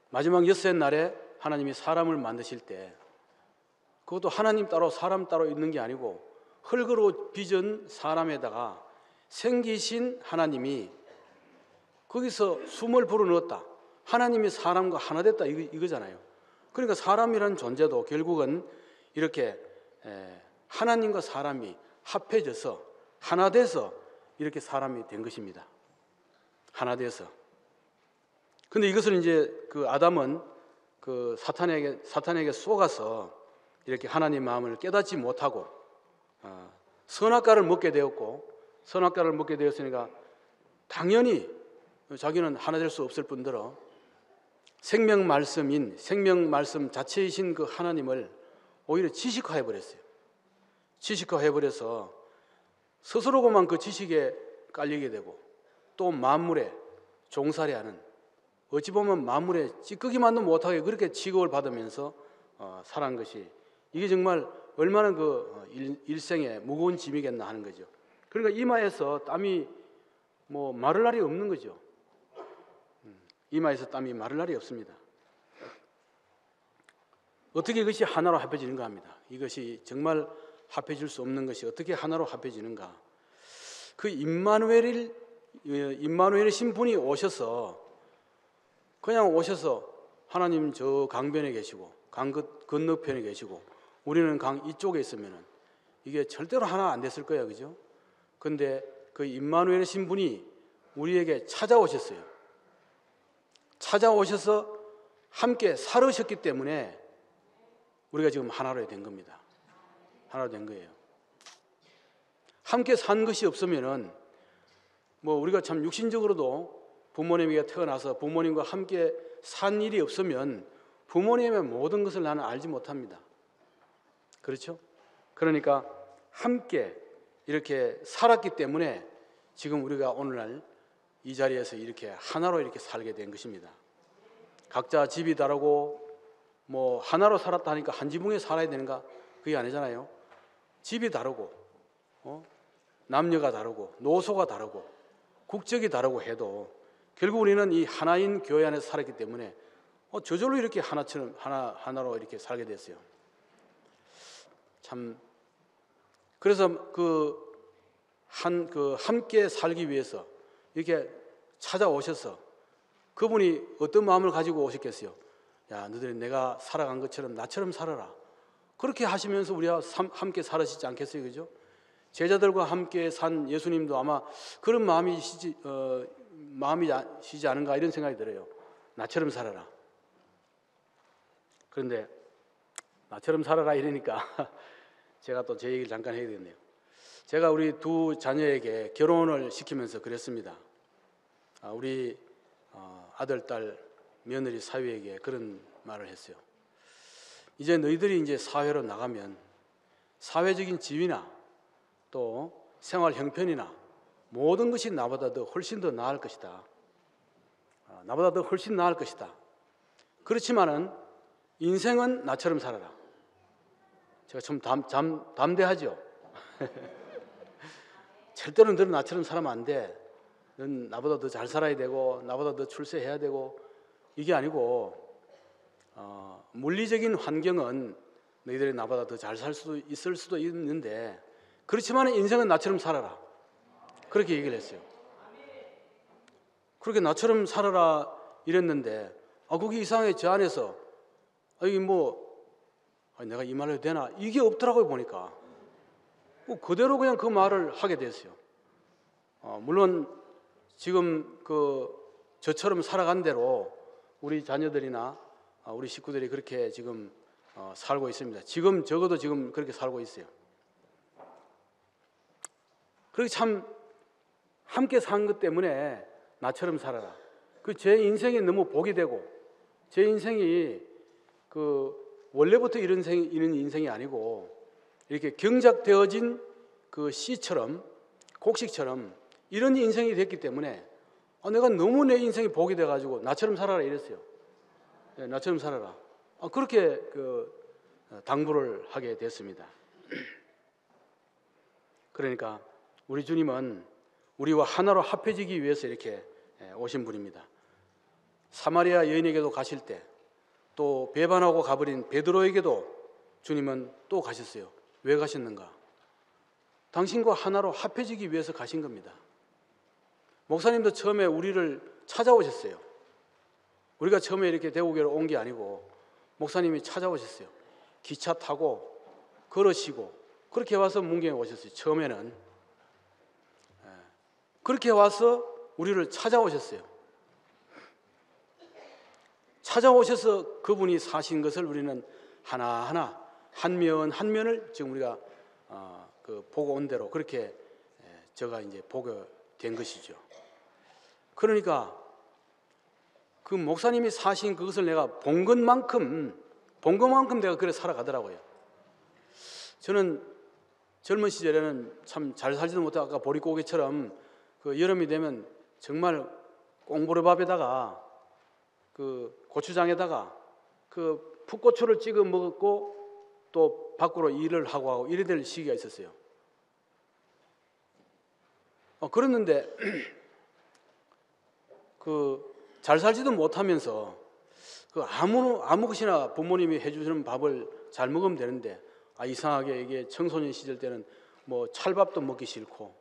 마지막 엿새 날에 하나님이 사람을 만드실 때 그것도 하나님 따로 사람 따로 있는 게 아니고 흙으로 빚은 사람에다가 생기신 하나님이 거기서 숨을 불어넣었다. 하나님이 사람과 하나 됐다 이거잖아요. 그러니까 사람이라는 존재도 결국은 이렇게 하나님과 사람이 합해져서 하나 돼서 이렇게 사람이 된 것입니다. 하나 돼서. 근데 이것을 이제 그 아담은 그 사탄에게 속아서 이렇게 하나님 마음을 깨닫지 못하고 선악과를 먹게 되었고, 선악과를 먹게 되었으니까 당연히 자기는 하나 될 수 없을 뿐더러 생명 말씀 자체이신 그 하나님을 오히려 지식화해 버렸어요. 지식화해 버려서 스스로고만 그 지식에 깔리게 되고 또 만물에 종살이하는, 어찌 보면 만물에 찌꺼기만도 못하게 그렇게 취급을 받으면서 살아간 것이, 이게 정말 얼마나 그 일생에 무거운 짐이겠나 하는 거죠. 그러니까 이마에서 땀이 마를 날이 없는 거죠. 이마에서 땀이 마를 날이 없습니다. 어떻게 이것이 하나로 합해지는가 합니다. 이것이 정말 합해질 수 없는 것이 어떻게 하나로 합해지는가. 그 임마누엘이신 분이 오셔서 그냥 오셔서 하나님 저 강변에 계시고 강 건너편에 계시고 우리는 강 이쪽에 있으면은 이게 절대로 하나 안 됐을 거예요. 그죠? 근데 그 임마누엘이신 분이 우리에게 찾아오셨어요. 찾아오셔서 함께 살으셨기 때문에 우리가 지금 하나로 된 겁니다. 하나로 된 거예요. 함께 산 것이 없으면은 우리가 참 육신적으로도 부모님에게 태어나서 부모님과 함께 산 일이 없으면 부모님의 모든 것을 나는 알지 못합니다. 그렇죠? 그러니까 함께 이렇게 살았기 때문에 지금 우리가 오늘날 이 자리에서 이렇게 하나로 이렇게 살게 된 것입니다. 각자 집이 다르고 하나로 살았다 하니까 한 지붕에 살아야 되는가? 그게 아니잖아요. 집이 다르고 남녀가 다르고 노소가 다르고 국적이 다르고 해도 결국 우리는 이 하나인 교회 안에서 살았기 때문에 저절로 이렇게 하나로 이렇게 살게 됐어요. 참 그래서 함께 살기 위해서 이렇게 찾아오셔서 그분이 어떤 마음을 가지고 오셨겠어요? 야, 너희들이 내가 살아간 것처럼 나처럼 살아라. 그렇게 하시면서 우리가 함께 살으시지 않겠어요? 그죠? 제자들과 함께 산 예수님도 아마 그런 마음이시지 않은가 이런 생각이 들어요. 나처럼 살아라. 그런데 나처럼 살아라 이러니까 제가 또 제 얘기를 잠깐 해야 되겠네요. 제가 우리 두 자녀에게 결혼을 시키면서 그랬습니다. 우리 아들, 딸, 며느리 사위에게 그런 말을 했어요. 이제 너희들이 이제 사회로 나가면 사회적인 지위나 또 생활 형편이나 모든 것이 나보다 더 훨씬 더 나을 것이다. 나보다 더 훨씬 나을 것이다. 그렇지만은 인생은 나처럼 살아라. 제가 좀 담대하죠. 절대로 너는 나처럼 살면 안 돼. 넌 나보다 더 잘 살아야 되고 나보다 더 출세해야 되고 이게 아니고 물리적인 환경은 너희들이 나보다 더 잘 살 수도 있을 수도 있는데 그렇지만 인생은 나처럼 살아라. 그렇게 얘기를 했어요. 그렇게 나처럼 살아라 이랬는데 그게 이상하게 저 안에서 내가 이 말을 해도 되나? 이게 없더라고요. 보니까 그대로 그냥 그 말을 하게 됐어요. 물론 지금 저처럼 살아간 대로 우리 자녀들이나 우리 식구들이 그렇게 지금 살고 있습니다. 지금 적어도 지금 그렇게 살고 있어요. 그렇게 참 함께 산 것 때문에 나처럼 살아라. 제 인생이 너무 복이 되고 제 인생이 원래부터 이런 인생이 아니고 이렇게 경작되어진 씨처럼 곡식처럼 이런 인생이 됐기 때문에 내가 너무 내 인생이 복이 돼가지고 나처럼 살아라 이랬어요. 네, 나처럼 살아라. 그렇게 당부를 하게 됐습니다. 그러니까 우리 주님은 우리와 하나로 합해지기 위해서 이렇게 오신 분입니다. 사마리아 여인에게도 가실 때 또 배반하고 가버린 베드로에게도 주님은 또 가셨어요. 왜 가셨는가? 당신과 하나로 합해지기 위해서 가신 겁니다. 목사님도 처음에 우리를 찾아오셨어요. 우리가 처음에 이렇게 대구교로 온 게 아니고 목사님이 찾아오셨어요. 기차 타고 걸으시고 그렇게 와서 문경에 오셨어요. 처음에는 그렇게 와서 우리를 찾아오셨어요. 찾아오셔서 그분이 사신 것을 우리는 하나하나 한 면 한 면을 지금 우리가 보고 온 대로 그렇게 제가 이제 보게 된 것이죠. 그러니까 그 목사님이 사신 그것을 내가 본 것만큼 내가 그래 살아가더라고요. 저는 젊은 시절에는 참 잘 살지도 못하고 아까 보릿고개처럼 여름이 되면 정말 꽁보르밥에다가 고추장에다가 풋고추를 찍어 먹었고 또 밖으로 일을 하고 이래 될 시기가 있었어요. 그랬는데 잘 살지도 못하면서 아무 것이나 부모님이 해주시는 밥을 잘 먹으면 되는데 이상하게 이게 청소년 시절 때는 찰밥도 먹기 싫고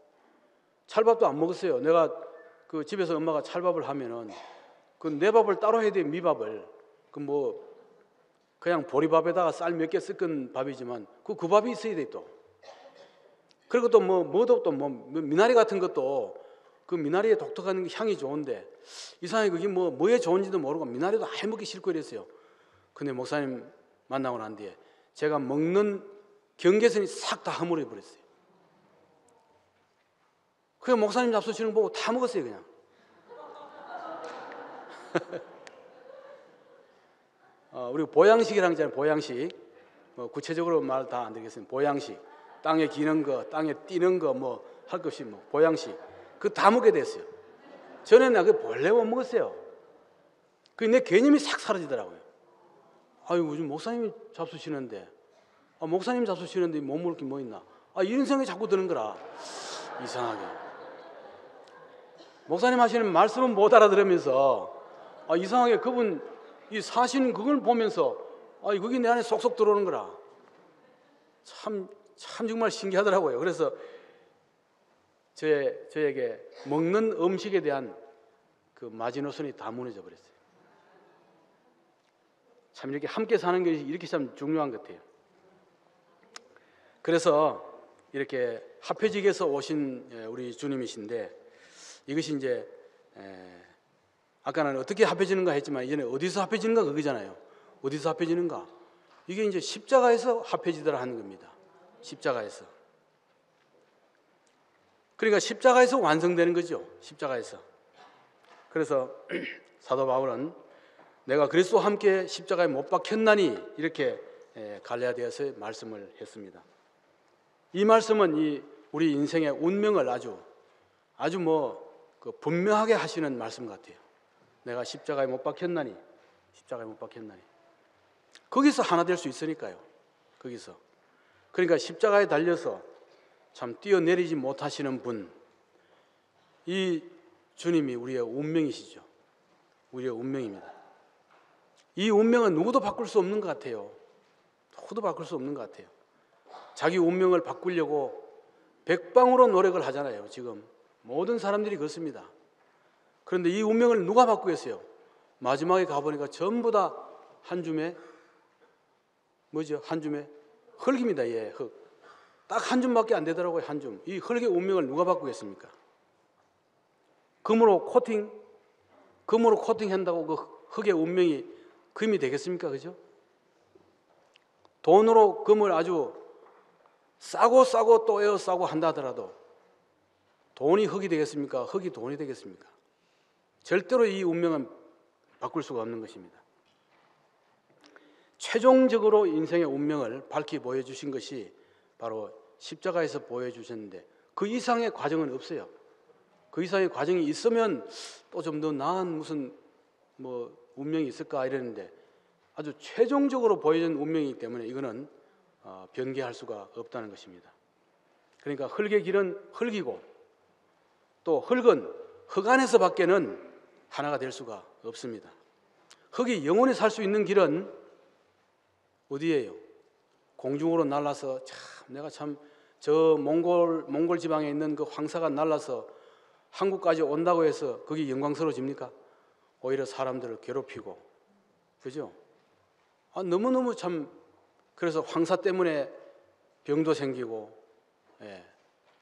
찰밥도 안 먹었어요. 내가 집에서 엄마가 찰밥을 하면은 내 밥을 따로 해야 돼. 미밥을 그냥 보리밥에다가 쌀 몇 개 섞은 밥이지만 그 밥이 있어야 돼 또. 그리고 또 미나리 같은 것도 미나리의 독특한 향이 좋은데 이상하게 그게 뭐에 좋은지도 모르고 미나리도 아예 먹기 싫고 이랬어요. 근데 목사님 만나고 난 뒤에 제가 먹는 경계선이 싹 다 허물어 버렸어요. 그냥 목사님 잡수시는 거 보고 다 먹었어요 그냥. 우리 보양식이라는 게 있잖아요. 보양식. 구체적으로 말 다 안 드리겠습니다. 보양식. 땅에 기는 거, 땅에 뛰는 거 할 것 없이 보양식. 다 먹게 됐어요. 전에는 그 본래 못 먹었어요. 내 개념이 싹 사라지더라고요. 요즘 목사님이 잡수시는데 목사님 잡수시는데 못 먹을 게 뭐 있나? 이런 생각이 자꾸 드는 거라. 이상하게. 목사님 하시는 말씀은 못 알아들으면서 이상하게 그분 이 사시는 그걸 보면서 그게 내 안에 쏙쏙 들어오는 거라. 참 정말 신기하더라고요. 그래서 저에게 먹는 음식에 대한 마지노선이 다 무너져 버렸어요. 참 이렇게 함께 사는 게 이렇게 참 중요한 것 같아요. 그래서 이렇게 합해지기 위해서 오신 우리 주님이신데 이것이 이제 아까는 어떻게 합해지는가 했지만 이제는 어디서 합해지는가 그거잖아요. 어디서 합해지는가? 이게 이제 십자가에서 합해지더라 하는 겁니다. 십자가에서. 그러니까 십자가에서 완성되는 거죠. 십자가에서. 그래서 사도 바울은 내가 그리스도와 함께 십자가에 못 박혔나니 이렇게 갈라디아서에 말씀을 했습니다. 이 말씀은 우리 인생의 운명을 아주 분명하게 하시는 말씀 같아요. 내가 십자가에 못 박혔나니 거기서 하나 될 수 있으니까요. 거기서. 그러니까 십자가에 달려서 참 뛰어내리지 못하시는 분, 이 주님이 우리의 운명이시죠. 우리의 운명입니다. 이 운명은 누구도 바꿀 수 없는 것 같아요. 누구도 바꿀 수 없는 것 같아요. 자기 운명을 바꾸려고 백방으로 노력을 하잖아요. 지금 모든 사람들이 그렇습니다. 그런데 이 운명을 누가 바꾸겠어요? 마지막에 가보니까 전부 다 한 줌의 뭐죠? 한 줌의 흙입니다. 예, 흙. 딱 한 줌밖에 안 되더라고요. 한 줌. 이 흙의 운명을 누가 바꾸겠습니까? 금으로 코팅한다고 그 흙의 운명이 금이 되겠습니까? 그죠? 돈으로 금을 아주 싸고 또 에어싸고 한다 하더라도 돈이 흙이 되겠습니까? 흙이 돈이 되겠습니까? 절대로 이 운명은 바꿀 수가 없는 것입니다. 최종적으로 인생의 운명을 밝히 보여주신 것이 바로 십자가에서 보여주셨는데 그 이상의 과정은 없어요. 그 이상의 과정이 있으면 또 좀 더 나은 무슨 뭐 운명이 있을까 이랬는데 아주 최종적으로 보여준 운명이기 때문에 이거는 변개할 수가 없다는 것입니다. 그러니까 흙의 길은 흙이고 또 흙은 흙 안에서밖에는 하나가 될 수가 없습니다. 흙이 영원히 살 수 있는 길은 어디예요? 공중으로 날아서 내가 참 저 몽골 지방에 있는 그 황사가 날아서 한국까지 온다고 해서 그게 영광스러워집니까? 오히려 사람들을 괴롭히고, 그죠? 너무너무 참 그래서 황사 때문에 병도 생기고,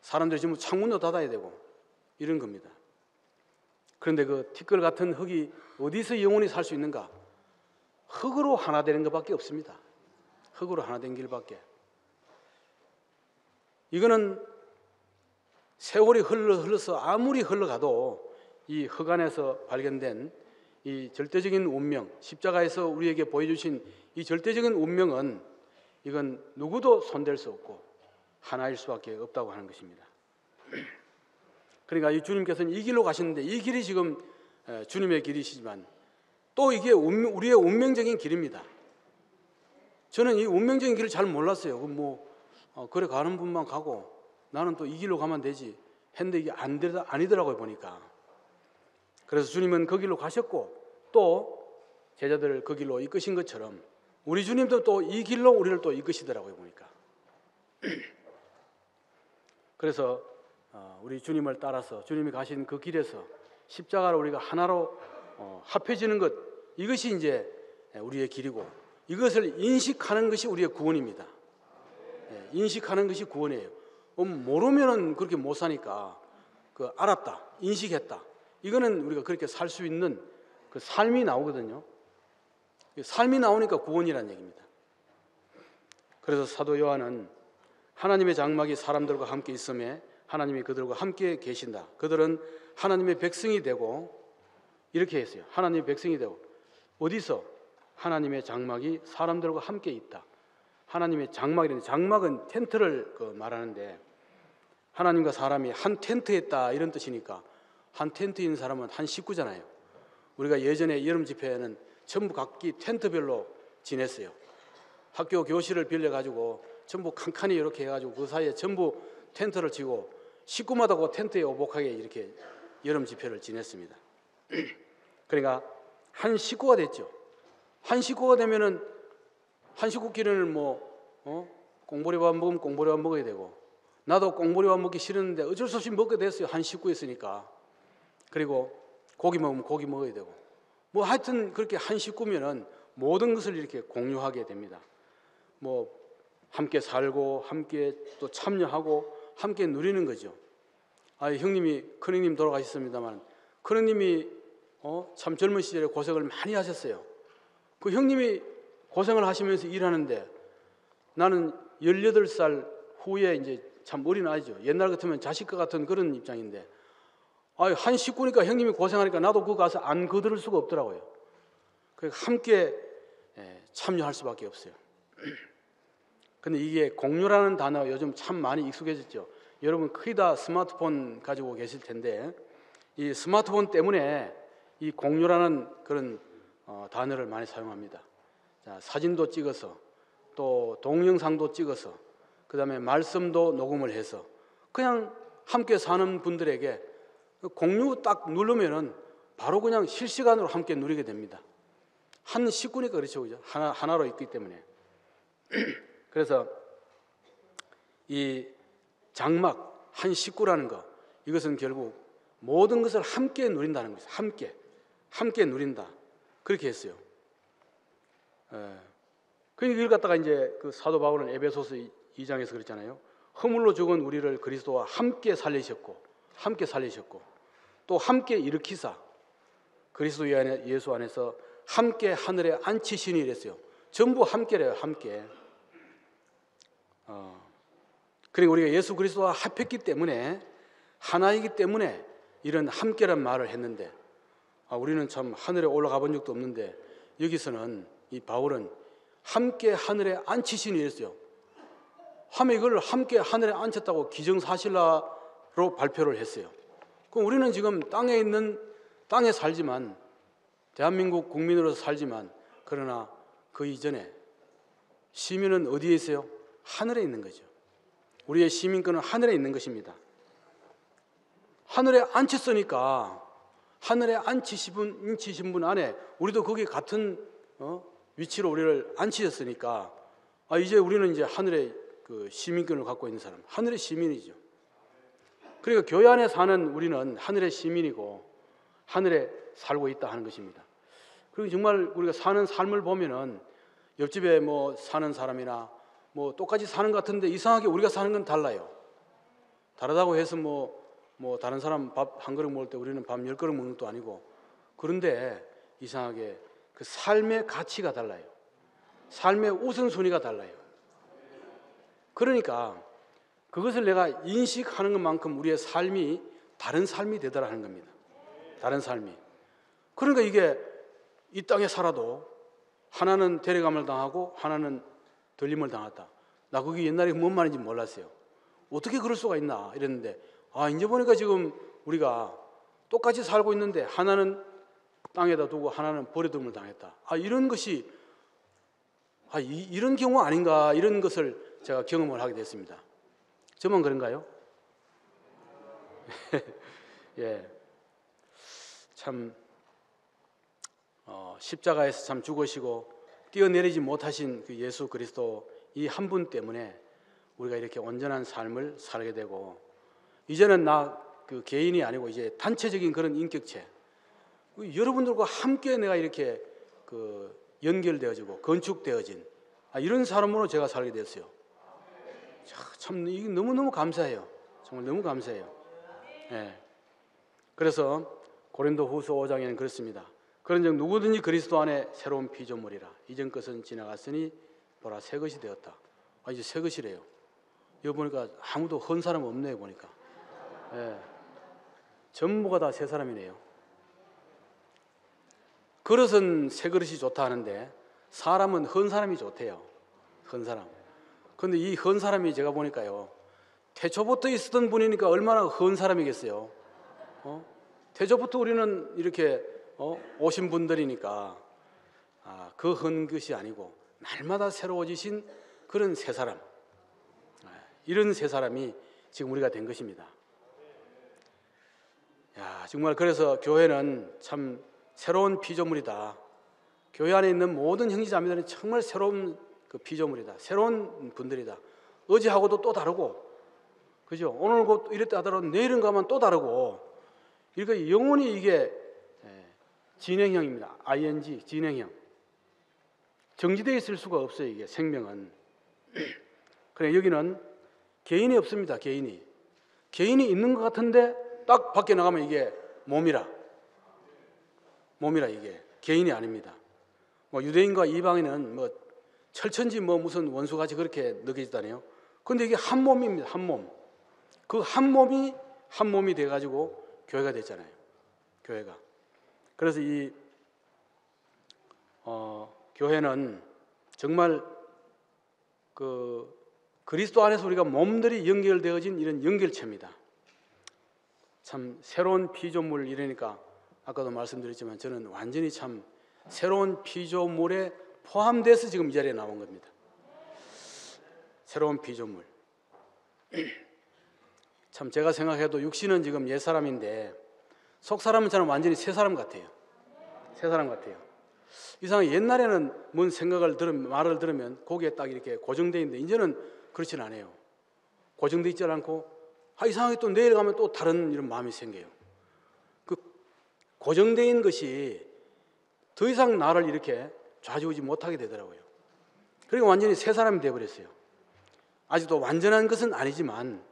사람들이 지금 창문도 닫아야 되고 이런 겁니다. 그런데 그 티끌 같은 흙이 어디서 영원히 살 수 있는가? 흙으로 하나 되는 것밖에 없습니다. 흙으로 하나 된 길밖에. 이거는 세월이 흘러서 아무리 흘러가도 이 흙 안에서 발견된 이 절대적인 운명, 십자가에서 우리에게 보여주신 이 절대적인 운명은 이건 누구도 손댈 수 없고 하나일 수밖에 없다고 하는 것입니다. 그러니까 이 주님께서는 이 길로 가시는데 이 길이 지금 주님의 길이시지만 또 이게 우리의 운명적인 길입니다. 저는 이 운명적인 길을 잘 몰랐어요. 그래 가는 분만 가고 나는 또 이 길로 가면 되지 했는데 이게 아니더라고요 보니까. 그래서 주님은 그 길로 가셨고 또 제자들을 그 길로 이끄신 것처럼 우리 주님도 또 이 길로 우리를 또 이끄시더라고요 보니까. 그래서 우리 주님을 따라서 주님이 가신 그 길에서 십자가를 우리가 하나로 합해지는 것, 이것이 이제 우리의 길이고 이것을 인식하는 것이 우리의 구원입니다. 인식하는 것이 구원이에요. 모르면은 그렇게 못 사니까 알았다, 인식했다. 이거는 우리가 그렇게 살 수 있는 그 삶이 나오거든요. 삶이 나오니까 구원이라는 얘기입니다. 그래서 사도 요한은 하나님의 장막이 사람들과 함께 있음에 하나님이 그들과 함께 계신다. 그들은 하나님의 백성이 되고 이렇게 했어요. 하나님의 백성이 되고 어디서? 하나님의 장막이 사람들과 함께 있다. 하나님의 장막이라는 장막은 텐트를 말하는데 하나님과 사람이 한 텐트에 있다 이런 뜻이니까 한 텐트에 있는 사람은 한 식구잖아요. 우리가 예전에 여름 집회에는 전부 각기 텐트별로 지냈어요. 학교 교실을 빌려가지고 전부 칸칸이 이렇게 해가지고 그 사이에 전부 텐트를 치고 식구마다 그 텐트에 오복하게 이렇게 여름 집회를 지냈습니다. 그러니까 한 식구가 됐죠. 한 식구가 되면은 한 식구끼리는 꽁보리밥 먹으면 꽁보리밥 먹어야 되고 나도 꽁보리밥 먹기 싫었는데 어쩔 수 없이 먹게 됐어요. 한 식구였으니까. 그리고 고기 먹으면 고기 먹어야 되고 하여튼 그렇게 한 식구면은 모든 것을 이렇게 공유하게 됩니다. 함께 살고 함께 또 참여하고 함께 누리는 거죠. 형님이 큰형님 돌아가셨습니다만 큰형님이 참 젊은 시절에 고생을 많이 하셨어요. 그 형님이 고생을 하시면서 일하는데 나는 18살 후에 이제 참 어린 아이죠. 옛날 같으면 자식과 같은 그런 입장인데 한 식구니까 형님이 고생하니까 나도 그거 가서 안 거들을 수가 없더라고요. 그러니까 함께 참여할 수밖에 없어요. 근데 이게 공유라는 단어 요즘 참 많이 익숙해졌죠. 여러분 거의 다 스마트폰 가지고 계실 텐데 이 스마트폰 때문에 이 공유라는 그런 단어를 많이 사용합니다. 자, 사진도 찍어서 또 동영상도 찍어서 그다음에 말씀도 녹음을 해서 그냥 함께 사는 분들에게 공유 딱 누르면은 바로 그냥 실시간으로 함께 누리게 됩니다. 한 식구니까 그렇죠, 그죠? 하나로 있기 때문에. 그래서 이 장막 한 식구라는 것, 이것은 결국 모든 것을 함께 누린다는 것이죠. 함께 누린다, 그렇게 했어요. 그러니까 이걸 갖다가 이제 그 사도 바울은 에베소서 2장에서 그랬잖아요. 허물로 죽은 우리를 그리스도와 함께 살리셨고 또 함께 일으키사 그리스도 예수 안에서 함께 하늘에 앉히시니 이랬어요. 전부 함께래요. 함께. 그리고 우리가 예수 그리스도와 합했기 때문에, 하나이기 때문에 이런 함께란 말을 했는데, 우리는 참 하늘에 올라가 본 적도 없는데 여기서는 이 바울은 함께 하늘에 앉히시니 이랬어요. 하면 이걸 함께 하늘에 앉혔다고 기정사실로 발표를 했어요. 그럼 우리는 지금 땅에 살지만, 대한민국 국민으로서 살지만, 그러나 그 이전에 시민은 어디에 있어요? 하늘에 있는 거죠. 우리의 시민권은 하늘에 있는 것입니다. 하늘에 앉혔으니까, 하늘에 앉히신 분 안에 우리도 거기 같은 위치로 우리를 앉히셨으니까, 이제 우리는 이제 하늘의 그 시민권을 갖고 있는 사람, 하늘의 시민이죠. 그러니까 교회 안에 사는 우리는 하늘의 시민이고 하늘에 살고 있다 하는 것입니다. 그리고 정말 우리가 사는 삶을 보면은 옆집에 뭐 사는 사람이나 뭐 똑같이 사는 것 같은데 이상하게 우리가 사는 건 달라요. 다르다고 해서 뭐 다른 사람 밥 한 그릇 먹을 때 우리는 밥 10그릇 먹는 것도 아니고, 그런데 이상하게 그 삶의 가치가 달라요. 삶의 우선순위가 달라요. 그러니까 그것을 내가 인식하는 것만큼 우리의 삶이 다른 삶이 되더라 하는 겁니다. 다른 삶이. 그러니까 이게 이 땅에 살아도 하나는 데려감을 당하고 하나는 들림을 당했다. 나 그게 옛날에 뭔 말인지 몰랐어요. 어떻게 그럴 수가 있나 이랬는데, 이제 보니까 지금 우리가 똑같이 살고 있는데 하나는 땅에다 두고 하나는 버려둠을 당했다. 이런 것이 이런 경우 아닌가, 이런 것을 제가 경험을 하게 됐습니다. 저만 그런가요? 예, 참 십자가에서 참 죽으시고 뛰어내리지 못하신 그 예수 그리스도 이 한 분 때문에 우리가 이렇게 온전한 삶을 살게 되고, 이제는 나 그 개인이 아니고 이제 단체적인 그런 인격체, 여러분들과 함께 내가 이렇게 그 연결되어지고 건축되어진 이런 사람으로 제가 살게 됐어요. 참 이게 너무너무 감사해요. 정말 너무 감사해요. 예. 그래서 고린도후서 5장에는 그렇습니다. 그런즉 누구든지 그리스도 안에 새로운 피조물이라. 이전 것은 지나갔으니 보라 새 것이 되었다. 이제 새 것이래요. 여기 보니까 아무도 헌 사람 없네요. 보니까. 예. 전부가 다 새 사람이네요. 그릇은 새 그릇이 좋다 하는데 사람은 헌 사람이 좋대요. 헌 사람. 그런데 이 헌 사람이 제가 보니까요, 태초부터 있었던 분이니까 얼마나 헌 사람이겠어요. 태초부터 우리는 이렇게 오신 분들이니까 그 헌 것이 아니고 날마다 새로워지신 그런 새 사람, 이런 새 사람이 지금 우리가 된 것입니다. 정말 그래서 교회는 참 새로운 피조물이다. 교회 안에 있는 모든 형제자매들은 정말 새로운 그 피조물이다. 새로운 분들이다. 어제하고도 또 다르고, 그죠? 오늘 곧 이랬다 하더라도 내일은 가면 또 다르고, 그러니까 영원히 이게 진행형입니다. ing, 진행형. 정지되어 있을 수가 없어요. 이게 생명은. 그래, 여기는 개인이 없습니다. 개인이 있는 것 같은데 딱 밖에 나가면 이게 몸이라 이게 개인이 아닙니다. 유대인과 이방인은 철천지 무슨 원수같이 그렇게 느껴지다네요. 그런데 이게 한 몸입니다. 한 몸. 그 한 몸이 돼가지고 교회가 됐잖아요. 교회가. 그래서 이 교회는 정말 그리스도 안에서 우리가 몸들이 연결되어진 이런 연결체입니다. 참 새로운 피조물 이러니까 아까도 말씀드렸지만 저는 완전히 참 새로운 피조물에 포함돼서 지금 이 자리에 나온 겁니다. 새로운 피조물. 참 제가 생각해도 육신은 지금 옛사람인데 속사람은 저는 완전히 새 사람 같아요. 새 사람 같아요. 이상하게 옛날에는 뭔 생각을 말을 들으면 거기에 딱 이렇게 고정되어 있는데 이제는 그렇진 않아요. 고정되어 있지 않고 이상하게 또 내일 가면 또 다른 이런 마음이 생겨요. 그 고정되어 있는 것이 더 이상 나를 이렇게 좌지우지 못하게 되더라고요. 그리고 완전히 새 사람이 되어버렸어요. 아직도 완전한 것은 아니지만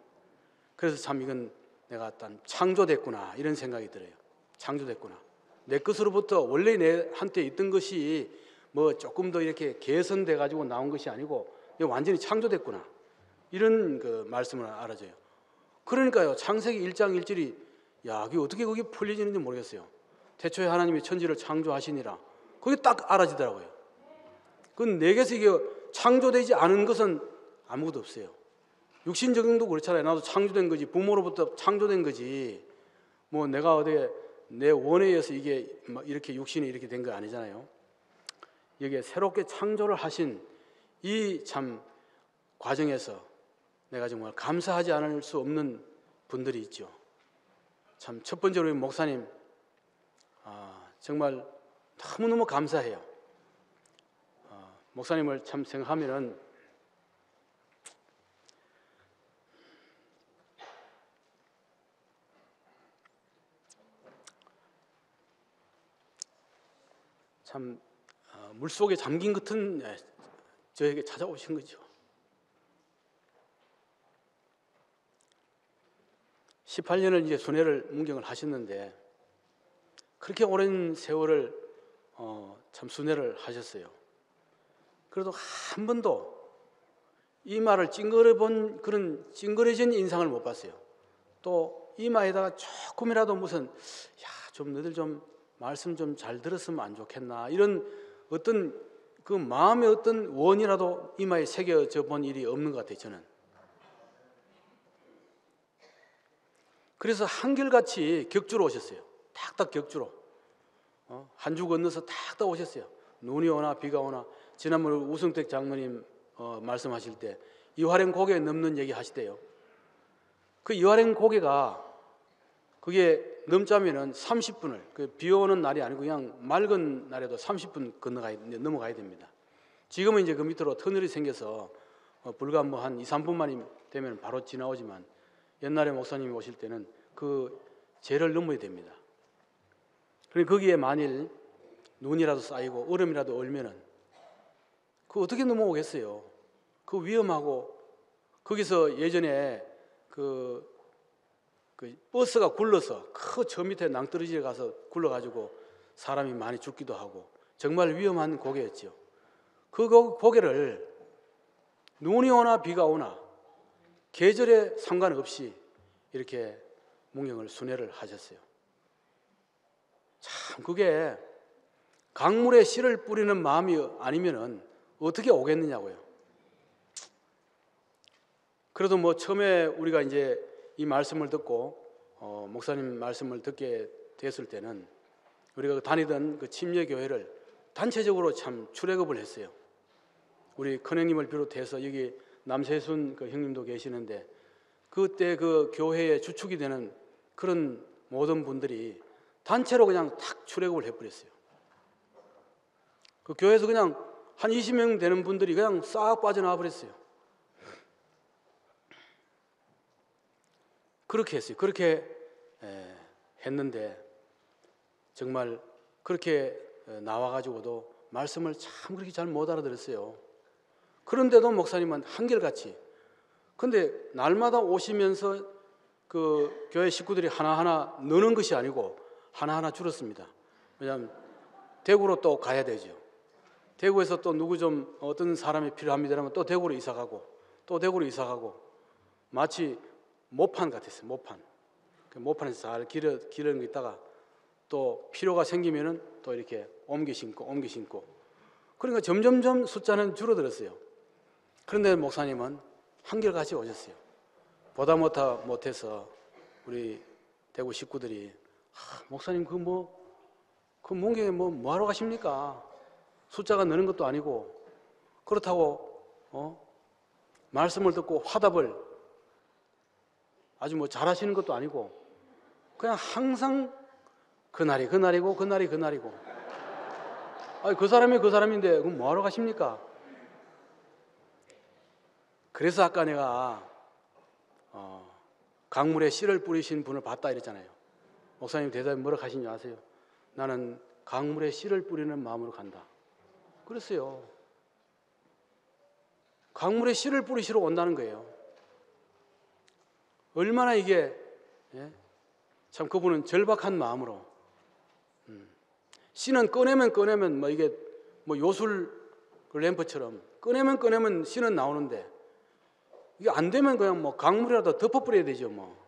그래서 참 이건 내가 단 창조됐구나 이런 생각이 들어요. 창조됐구나. 내 것으로부터 원래 내 한테 있던 것이 뭐 조금 더 이렇게 개선돼 가지고 나온 것이 아니고 완전히 창조됐구나 이런 그 말씀을 알아줘요. 그러니까요 창세기 1장 1절이 야 그게 어떻게 거기 풀려지는지 모르겠어요. 태초에 하나님이 천지를 창조하시니라 그게 딱 알아지더라고요. 그건 내게서 이게 창조되지 않은 것은 아무것도 없어요. 육신적인도 그렇잖아요. 나도 창조된 거지 부모로부터 창조된 거지 뭐 내가 어디 내 원에 의해서 이게 이렇게 육신이 이렇게 된 거 아니잖아요. 여기에 새롭게 창조를 하신 이 참 과정에서 내가 정말 감사하지 않을 수 없는 분들이 있죠. 참 첫 번째로 우리 목사님 정말 너무너무 감사해요. 목사님을 참 생각하면은 참 물속에 잠긴 같은 저에게 찾아오신 거죠. 18년을 이제 순회를 문경을 하셨는데 그렇게 오랜 세월을 참 순회를 하셨어요. 그래도 한 번도 이마를 찡그려 본 그런 찡그려진 인상을 못 봤어요. 또 이마에다가 조금이라도 무슨 좀 너희들 좀 말씀 좀 잘 들었으면 안 좋겠나 이런 어떤 그 마음의 어떤 원이라도 이마에 새겨져 본 일이 없는 것 같아요. 저는. 그래서 한결같이 격주로 오셨어요. 탁탁 격주로 한 주 건너서 탁탁 오셨어요. 눈이 오나 비가 오나. 지난번에 우승택 장로님 말씀하실 때 이화령 고개 넘는 얘기 하시대요. 그 이화령 고개가 그게 넘자면은 30분을 그 비 오는 날이 아니고 그냥 맑은 날에도 30분 넘어가야 됩니다. 지금은 이제 그 밑으로 터널이 생겨서 불과 뭐 한 2, 3분만 되면 바로 지나오지만 옛날에 목사님이 오실 때는 그 제를 넘어야 됩니다. 그리고 거기에 만일 눈이라도 쌓이고 얼음이라도 얼면은 그 어떻게 넘어오겠어요? 그 위험하고 거기서 예전에 그 버스가 굴러서 저 밑에 낭떠러지에 가서 굴러가지고 사람이 많이 죽기도 하고 정말 위험한 고개였죠. 그 고개를 눈이 오나 비가 오나 계절에 상관없이 이렇게 문경을 순회를 하셨어요. 참 그게 강물에 씨를 뿌리는 마음이 아니면은 어떻게 오겠느냐고요. 그래도 뭐 처음에 우리가 이제 이 말씀을 듣고 목사님 말씀을 듣게 됐을 때는 우리가 다니던 그 침례교회를 단체적으로 참 출애굽을 했어요. 우리 큰형님을 비롯해서 여기 남세순 그 형님도 계시는데 그때 그 교회의 주축이 되는 그런 모든 분들이 단체로 그냥 탁 출애굽을 해버렸어요. 그 교회에서 그냥 한 20명 되는 분들이 그냥 싹 빠져나와 버렸어요. 그렇게 했어요. 그렇게 했는데 정말 그렇게 나와가지고도 말씀을 참 그렇게 잘 못 알아들었어요. 그런데도 목사님은 한결같이 근데 날마다 오시면서 그 교회 식구들이 하나하나 느는 것이 아니고 하나하나 줄었습니다. 왜냐하면 대구로 또 가야 되죠. 대구에서 또 누구 좀 어떤 사람이 필요합니다 하면 또 대구로 이사가고 또 대구로 이사가고 마치 모판 같았어요. 모판. 그 모판에서 잘 기르는 거 있다가 또 필요가 생기면은 또 이렇게 옮겨 심고 그러니까 점점점 숫자는 줄어들었어요. 그런데 목사님은 한결같이 오셨어요. 보다 못해서 우리 대구 식구들이 목사님 그 문경에 뭐 하러 가십니까? 숫자가 느는 것도 아니고 그렇다고 말씀을 듣고 화답을 아주 뭐 잘하시는 것도 아니고 그냥 항상 그날이 그날이고 아, 그 사람이 그 사람인데 그럼 뭐하러 가십니까? 그래서 아까 내가 강물에 씨를 뿌리신 분을 봤다 이랬잖아요. 목사님 대답이 뭐라 하신지 아세요? 나는 강물에 씨를 뿌리는 마음으로 간다. 그랬어요. 강물에 씨를 뿌리시러 온다는 거예요. 얼마나 이게 참 그분은 절박한 마음으로 씨는 꺼내면 뭐 이게 뭐 요술 램프처럼 꺼내면 씨는 나오는데 이게 안 되면 그냥 뭐 강물이라도 덮어버려야 되죠 뭐.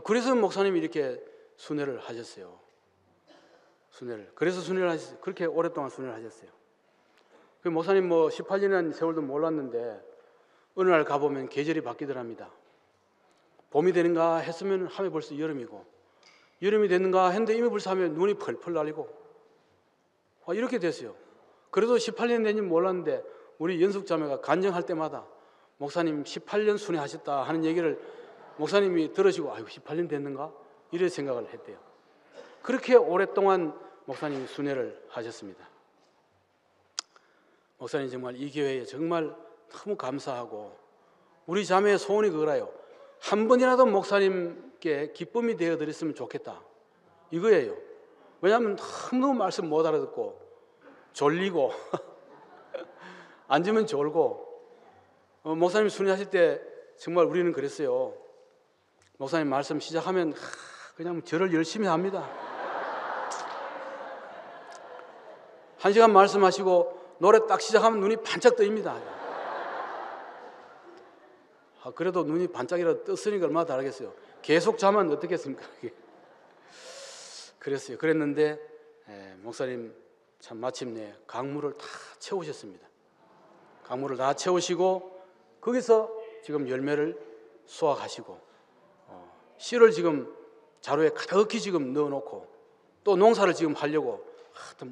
그래서 목사님이 이렇게 순회를 하셨어요. 그래서 순회를 하셨어요. 그렇게 오랫동안 순회를 하셨어요. 그 목사님 뭐 18년이라는 세월도 몰랐는데 어느 날 가보면 계절이 바뀌더랍니다. 봄이 되는가 했으면 하면 벌써 여름이고, 여름이 됐는가 했는데 이미 벌써 하면 눈이 펄펄 날리고 이렇게 됐어요. 그래도 18년 된지 몰랐는데 우리 연숙자매가 간증할 때마다 목사님 18년 순회하셨다 하는 얘기를 목사님이 들으시고 아이고 18년 됐는가? 이런 생각을 했대요. 그렇게 오랫동안 목사님이 순회를 하셨습니다. 목사님 정말 이 기회에 정말 너무 감사하고 우리 자매의 소원이 그거라요. 한 번이라도 목사님께 기쁨이 되어드렸으면 좋겠다 이거예요. 왜냐하면 너무 말씀 못 알아듣고 졸리고 앉으면 졸고 목사님 순회하실 때 정말 우리는 그랬어요. 목사님 말씀 시작하면 그냥 절을 열심히 합니다. 1시간 말씀하시고 노래 딱 시작하면 눈이 반짝 뜨입니다. 그래도 눈이 반짝이라도 떴으니까 얼마나 다르겠어요. 계속 자면 어떻겠습니까? 그랬어요. 그랬는데 목사님 참 마침내 강물을 다 채우셨습니다. 강물을 다 채우시고 거기서 지금 열매를 수확하시고 씨를 지금 자루에 가득히 지금 넣어놓고 또 농사를 지금 하려고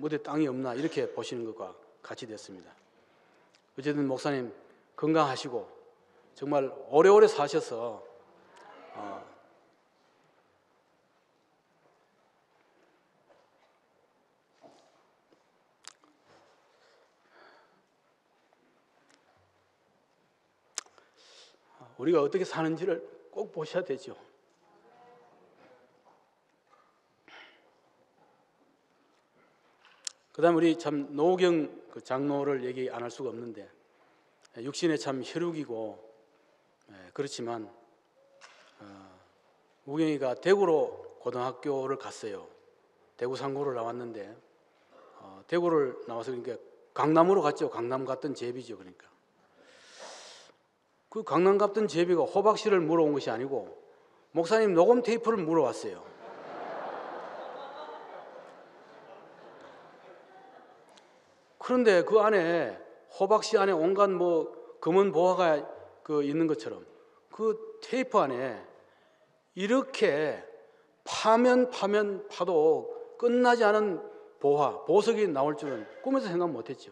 어디 땅이 없나 이렇게 보시는 것과 같이 됐습니다. 어쨌든 목사님 건강하시고 정말 오래오래 사셔서 우리가 어떻게 사는지를 꼭 보셔야 되죠. 그 다음 우리 참 노경 그 장로를 얘기 안 할 수가 없는데 육신에 참 혈육이고 그렇지만 우경이가 대구로 고등학교를 갔어요. 대구 상고를 나왔는데 대구를 나와서 그러니까 강남으로 갔죠. 강남 갔던 제비죠. 그러니까 그 강남 갔던 제비가 호박씨를 물어온 것이 아니고 목사님 녹음 테이프를 물어왔어요. 그런데 그 안에 호박씨 안에 온갖 뭐 검은 보화가 그 있는 것처럼 그 테이프 안에 이렇게 파면 파도 끝나지 않은 보석이 나올 줄은 꿈에서 생각 못했죠.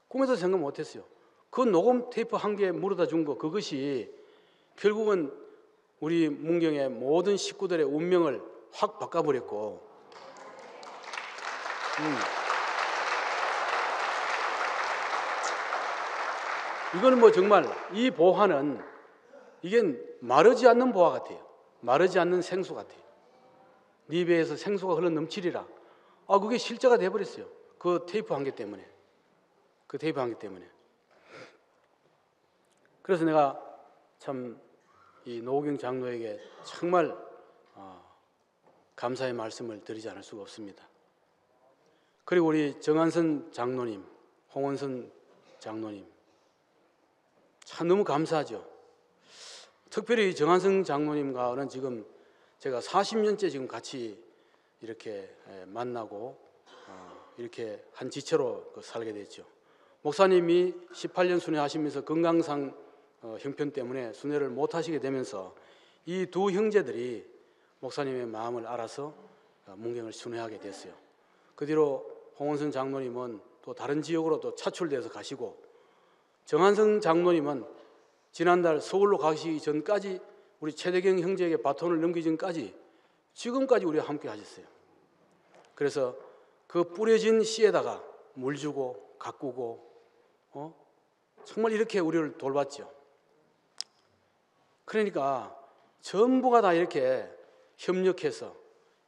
꿈에서 생각 못했어요. 그 녹음 테이프 한 개 물어다 준 거 그것이 결국은 우리 문경의 모든 식구들의 운명을 확 바꿔버렸고 이거는 뭐 정말 이 보화는 이게 마르지 않는 보화 같아요. 마르지 않는 생수 같아요. 네 배에서 생수가 흘러 넘치리라. 그게 실제가 돼버렸어요. 그 테이프 한 개 때문에. 그래서 내가 참 이 노경 장로에게 정말 감사의 말씀을 드리지 않을 수가 없습니다. 그리고 우리 정한선 장로님, 홍원선 장로님 참 너무 감사하죠. 특별히 정한선 장로님과는 지금 제가 40년째 지금 같이 이렇게 만나고 이렇게 한 지체로 살게 됐죠. 목사님이 18년 순회하시면서 건강상 형편 때문에 순회를 못 하시게 되면서 이 두 형제들이 목사님의 마음을 알아서 문경을 순회하게 됐어요. 그 뒤로 홍원선 장로님은 또 다른 지역으로 또 차출돼서 가시고 정한성 장로님은 지난달 서울로 가시기 전까지 우리 최대경 형제에게 바톤을 넘기기 전까지 지금까지 우리와 함께 하셨어요. 그래서 그 뿌려진 씨에다가 물 주고 가꾸고 정말 이렇게 우리를 돌봤죠. 그러니까 전부가 다 이렇게 협력해서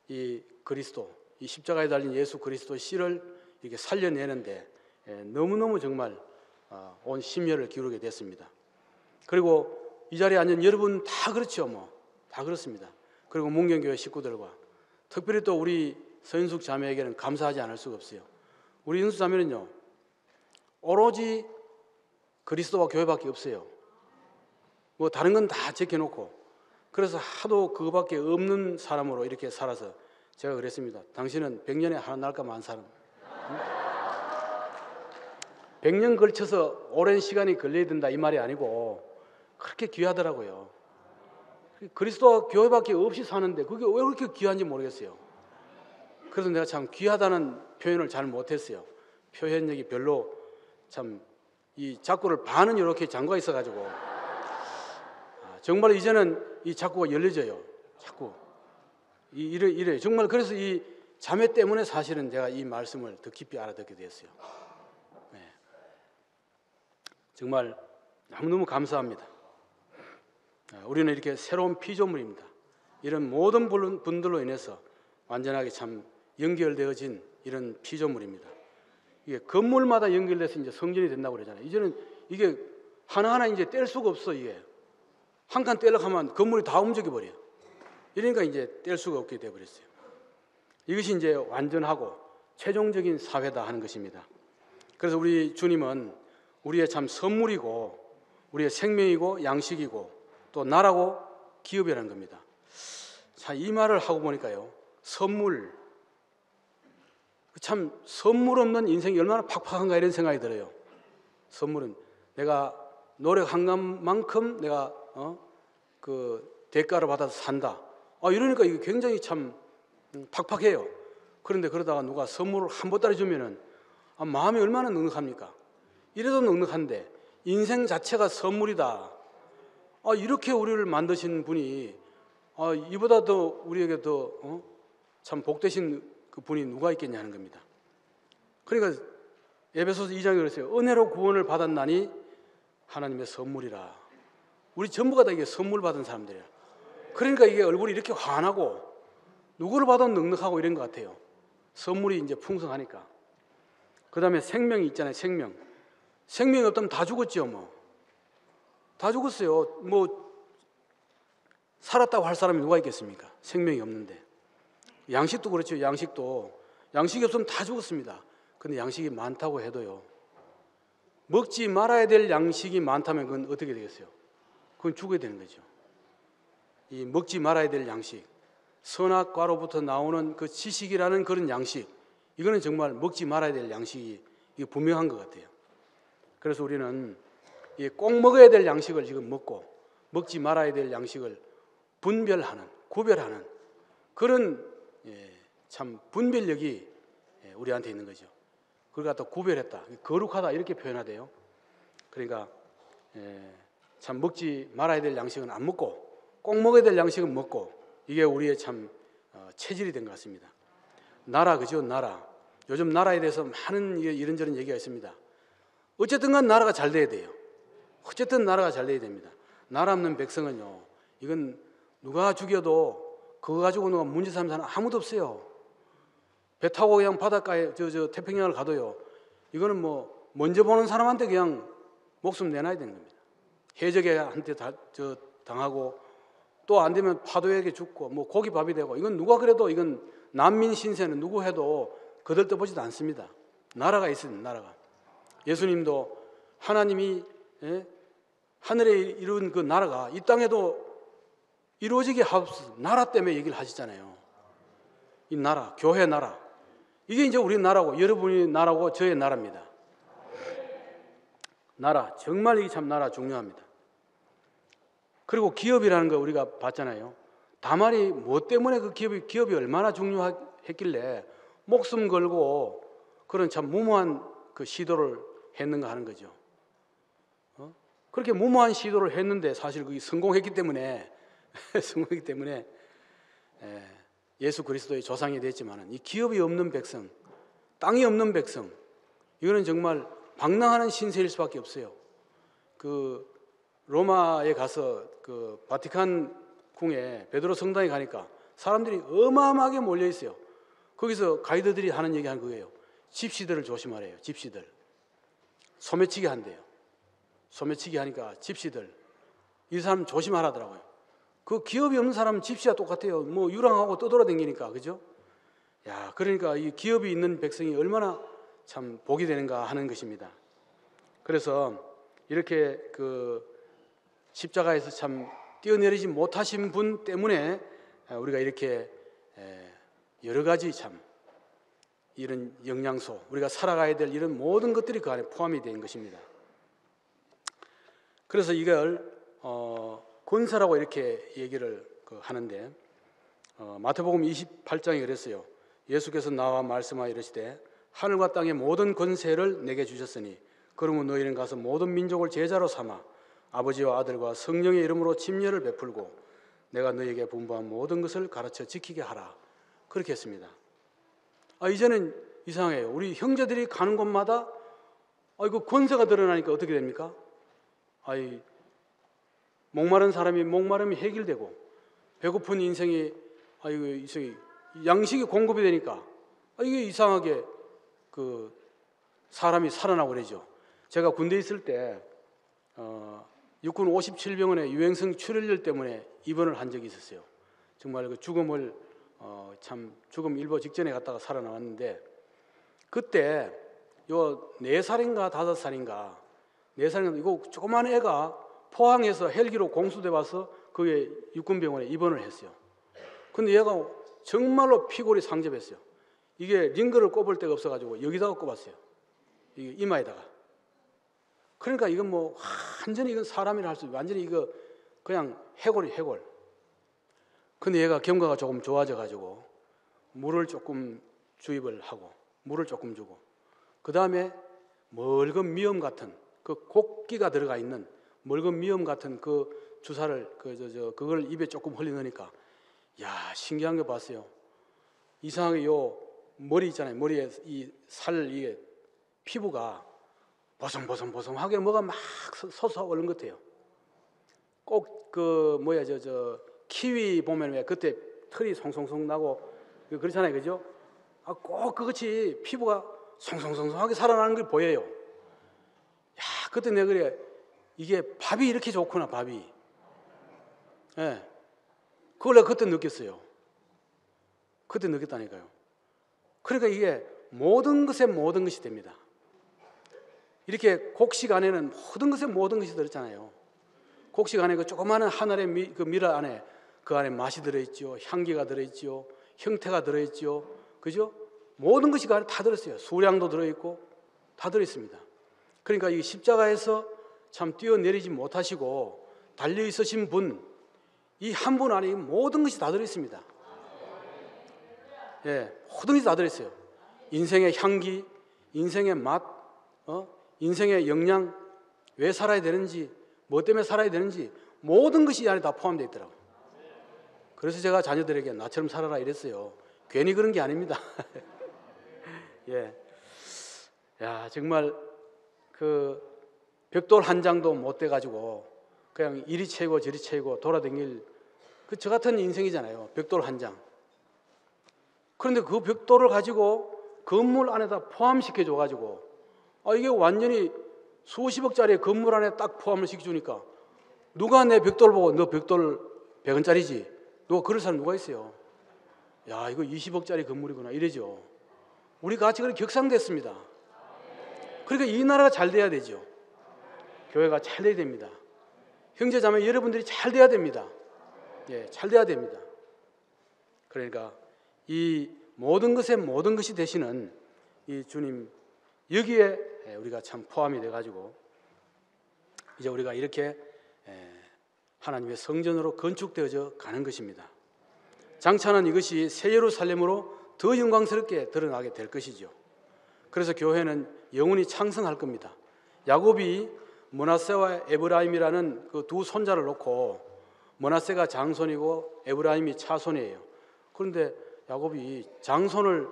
이 그리스도, 이 십자가에 달린 예수 그리스도의 씨를 이렇게 살려내는데 너무너무 정말 온 심혈을 기울이게 됐습니다. 그리고 이 자리에 앉은 여러분 다 그렇죠. 다 그렇습니다. 그리고 문경교회 식구들과 특별히 또 우리 서윤숙 자매에게는 감사하지 않을 수가 없어요. 우리 윤수 자매는요, 오로지 그리스도와 교회밖에 없어요. 뭐 다른 건 다 제껴놓고, 그래서 하도 그거밖에 없는 사람으로 이렇게 살아서 제가 그랬습니다. 당신은 100년에 하나 날까 만 사람. 100년 걸쳐서 오랜 시간이 걸려야 된다 이 말이 아니고 그렇게 귀하더라고요. 그리스도와 교회밖에 없이 사는데 그게 왜 그렇게 귀한지 모르겠어요. 그래서 내가 참 귀하다는 표현을 잘 못했어요. 표현력이 별로 참 이 자꾸를 반은 이렇게 잠가 있어가지고 정말 이제는 이 자꾸가 열려져요. 자꾸 이래 정말. 그래서 이 자매 때문에 사실은 제가 이 말씀을 더 깊이 알아듣게 됐어요. 네. 정말 너무너무 감사합니다. 우리는 이렇게 새로운 피조물입니다. 이런 모든 분들로 인해서 완전하게 참 연결되어진 이런 피조물입니다. 이게 건물마다 연결돼서 이제 성전이 된다고 그러잖아요. 이제는 이게 하나하나 이제 뗄 수가 없어. 이게 한 칸 떼려고 하면 건물이 다 움직여 버려요. 이러니까 이제 뗄 수가 없게 돼 버렸어요. 이것이 이제 완전하고 최종적인 사회다 하는 것입니다. 그래서 우리 주님은 우리의 참 선물이고 우리의 생명이고 양식이고 또 나라고 기업이라는 겁니다. 자, 이 말을 하고 보니까요, 선물, 참 선물 없는 인생이 얼마나 팍팍한가 이런 생각이 들어요. 선물은 내가 노력한 것만큼 내가 그 대가를 받아서 산다. 이러니까 이게 굉장히 참 팍팍해요. 그런데 그러다가 누가 선물을 한 보따리 주면은 마음이 얼마나 넉넉합니까? 이래도 넉넉한데 인생 자체가 선물이다. 이렇게 우리를 만드신 분이 이보다 더 우리에게 더 참 복되신 그 분이 누가 있겠냐는 겁니다. 그러니까 에베소서 2장에 그랬어요. 은혜로 구원을 받았나니 하나님의 선물이라. 우리 전부가 다 이게 선물 받은 사람들이야. 그러니까 이게 얼굴이 이렇게 환하고 누구를 봐도 넉넉하고 이런 것 같아요. 선물이 이제 풍성하니까. 그 다음에 생명이 있잖아요. 생명이 없다면 다 죽었죠. 다 죽었어요. 살았다고 할 사람이 누가 있겠습니까? 생명이 없는데. 양식도 그렇죠. 양식이 없으면 다 죽었습니다. 근데 양식이 많다고 해도요, 먹지 말아야 될 양식이 많다면 그건 어떻게 되겠어요? 그건 죽어야 되는 거죠. 이 먹지 말아야 될 양식, 선악과로부터 나오는 그 지식이라는 그런 양식, 이거는 정말 먹지 말아야 될 양식이 이게 분명한 것 같아요. 그래서 우리는 꼭 먹어야 될 양식을 지금 먹고 먹지 말아야 될 양식을 구별하는 그런 참 분별력이 우리한테 있는 거죠. 그걸 갖다 구별했다, 거룩하다 이렇게 표현하대요. 그러니까 참 먹지 말아야 될 양식은 안 먹고 꼭 먹어야 될 양식은 먹고, 이게 우리의 참 체질이 된 것 같습니다. 나라, 그죠? 나라. 요즘 나라에 대해서 많은 이런저런 얘기가 있습니다. 어쨌든 간 나라가 잘 돼야 돼요. 어쨌든 나라가 잘 돼야 됩니다. 나라 없는 백성은요, 이건 누가 죽여도 그거 가지고 누가 문제 삼는 사람 아무도 없어요. 배 타고 그냥 바닷가에 태평양을 가도요, 이거는 먼저 보는 사람한테 그냥 목숨 내놔야 되는 겁니다. 해적한테 당하고 또 안 되면 파도에게 죽고 고기밥이 되고, 이건 누가 그래도 이건 난민 신세는 누구 해도 거들떠보지도 않습니다. 나라가 있습니다. 나라가. 예수님도 하나님이 하늘에 이룬 그 나라가 이 땅에도 이루어지게 하옵소서, 나라 때문에 얘기를 하시잖아요. 이 나라, 교회 나라, 이게 이제 우리 나라고 여러분이 나라고 저의 나라입니다. 나라, 정말 이게 참 나라 중요합니다. 그리고 기업이라는 거 우리가 봤잖아요. 다말이 뭐 때문에 그 기업이 얼마나 중요했길래 목숨 걸고 그런 참 무모한 그 시도를 했는가 하는 거죠. 그렇게 무모한 시도를 했는데 사실 그게 성공했기 때문에 예수 그리스도의 조상이 됐지만은 이 기업이 없는 백성, 땅이 없는 백성, 이거는 정말 방랑하는 신세일 수밖에 없어요. 그 로마에 가서 그 바티칸 궁에 베드로 성당에 가니까 사람들이 어마어마하게 몰려 있어요. 거기서 가이드들이 하는 얘기한 거예요. 집시들을 조심하래요. 집시들. 소매치기 한대요. 소매치기 하니까 집시들, 이 사람 조심하라더라고요. 그 기업이 없는 사람은 집시와 똑같아요. 뭐 유랑하고 떠돌아다니니까, 그죠? 야, 그러니까 이 기업이 있는 백성이 얼마나 참 복이 되는가 하는 것입니다. 그래서 이렇게 그 십자가에서 참 뛰어내리지 못하신 분 때문에 우리가 이렇게 여러 가지 참 이런 영양소, 우리가 살아가야 될 이런 모든 것들이 그 안에 포함이 된 것입니다. 그래서 이걸 권세라고 이렇게 얘기를 하는데, 마태복음 28장에 그랬어요. 예수께서 나와 말씀하여 이르시되 하늘과 땅의 모든 권세를 내게 주셨으니 그러면 너희는 가서 모든 민족을 제자로 삼아 아버지와 아들과 성령의 이름으로 침례를 베풀고 내가 너희에게 분부한 모든 것을 가르쳐 지키게 하라. 그렇게 했습니다. 이제는 이상해요. 우리 형제들이 가는 곳마다 이거 권세가 드러나니까 어떻게 됩니까? 목마른 사람이 목마름이 해결되고 배고픈 인생이 양식이 공급이 되니까 이게 이상하게 그 사람이 살아나고 그러죠. 제가 군대에 있을 때 육군 57병원에 유행성 출혈열 때문에 입원을 한 적이 있었어요. 정말 그 죽음을 죽음 일보 직전에 갔다가 살아나왔는데, 그때 요 4살인가 5살인가 4살인가 이거 조그만 애가 포항에서 헬기로 공수돼 와서 그게 육군병원에 입원을 했어요. 근데 얘가 정말로 피골이 상접했어요. 이게 링거를 꼽을 데가 없어가지고 여기다가 꼽았어요. 이마에다가. 그러니까 이건 뭐 완전히 이건 사람이라 할 수, 완전히 이거 그냥 해골. 근데 얘가 경과가 조금 좋아져가지고 물을 조금 주입을 하고 물을 조금 주고, 그 다음에 멀건 미염 같은 그 곡기가 들어가 있는 멀건 미염 같은 그 주사를 그걸 입에 조금 흘리니까, 야, 신기한 거 봤어요. 이상하게 요 머리 있잖아요. 머리에 이 살 이게 피부가 보송보송하게 뭐가 막 솟아오른 것 같아요. 꼭 그 키위 보면 왜 그때 털이 송송송 나고 그렇잖아요, 그죠? 꼭 그것이 피부가 송송송송하게 살아나는 게 보여요. 야, 그때 내가 그래, 이게 밥이 이렇게 좋구나, 밥이. 예, 그걸 내가 그때 느꼈어요. 그때 느꼈다니까요. 그러니까 이게 모든 것에 모든 것이 됩니다. 이렇게 곡식 안에는 모든 것에 모든 것이 들었잖아요. 곡식 안에 그 조그마한 하늘의 그 미라 안에 그 안에 맛이 들어있죠, 향기가 들어있죠, 형태가 들어있죠, 그죠? 모든 것이 그 안에 다 들었어요. 수량도 들어있고 다 들어있습니다. 그러니까 이 십자가에서 참 뛰어내리지 못하시고 달려 있으신 분, 이 한 분 안에 모든 것이 다 들어있습니다. 예, 모든 것이 다 들어있어요. 인생의 향기, 인생의 맛, 인생의 영양, 왜 살아야 되는지, 뭐 때문에 살아야 되는지 모든 것이 이 안에 다 포함되어 있더라고요. 그래서 제가 자녀들에게 나처럼 살아라 이랬어요. 괜히 그런 게 아닙니다. 예, 야, 정말 그 벽돌 한 장도 못 돼 가지고 그냥 이리 채우고 저리 채우고 돌아다닐 저 같은 인생이잖아요. 벽돌 한 장. 그런데 그 벽돌을 가지고 건물 안에다 포함시켜 줘 가지고 이게 완전히 수십억짜리 건물 안에 딱 포함을 시켜주니까 누가 내 벽돌 보고 너 벽돌 100원짜리지? 누가 그럴 사람 누가 있어요? 야, 이거 20억짜리 건물이구나 이러죠. 우리 같이 그렇게 격상됐습니다. 그러니까 이 나라가 잘 돼야 되죠. 교회가 잘 돼야 됩니다. 형제 자매 여러분들이 잘 돼야 됩니다. 예, 잘 돼야 됩니다. 그러니까 이 모든 것에 모든 것이 되시는 이 주님, 여기에 우리가 참 포함이 돼가지고 이제 우리가 이렇게 하나님의 성전으로 건축되어져 가는 것입니다. 장차는 이것이 새 예루살렘으로 더 영광스럽게 드러나게 될 것이죠. 그래서 교회는 영원히 창성할 겁니다. 야곱이 므낫세와 에브라임이라는 그 두 손자를 놓고, 므낫세가 장손이고 에브라임이 차손이에요. 그런데 야곱이 장손을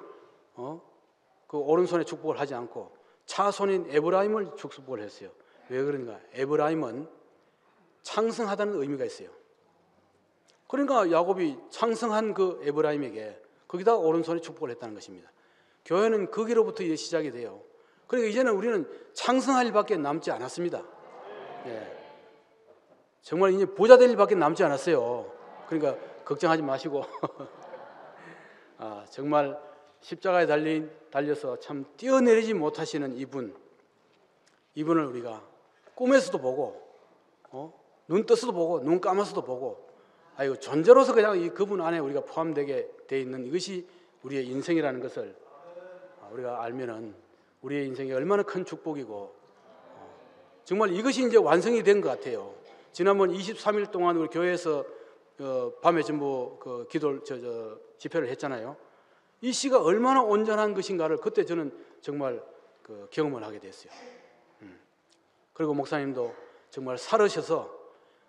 그 오른손에 축복을 하지 않고 차손인 에브라임을 축복을 했어요. 왜 그런가? 에브라임은 창성하다는 의미가 있어요. 그러니까 야곱이 창성한 그 에브라임에게 거기다 오른손에 축복을 했다는 것입니다. 교회는 거기로부터 이제 시작이 돼요. 그러니까 이제는 우리는 창성할 일밖에 남지 않았습니다. 예. 정말 이제 부자 될 일밖에 남지 않았어요. 그러니까 걱정하지 마시고 정말 십자가에 달려서 참 뛰어내리지 못하시는 이분을 우리가 꿈에서도 보고 눈 떠서도 보고 눈 감아서도 보고 존재로서 그냥 이 그분 안에 우리가 포함되게 돼 있는 이것이 우리의 인생이라는 것을 우리가 알면은 우리의 인생이 얼마나 큰 축복이고 정말 이것이 이제 완성이 된 것 같아요. 지난번 23일 동안 우리 교회에서 밤에 전부 그 기도 집회를 했잖아요. 이 시가 얼마나 온전한 것인가를 그때 저는 정말 그 경험을 하게 됐어요. 그리고 목사님도 정말 살으셔서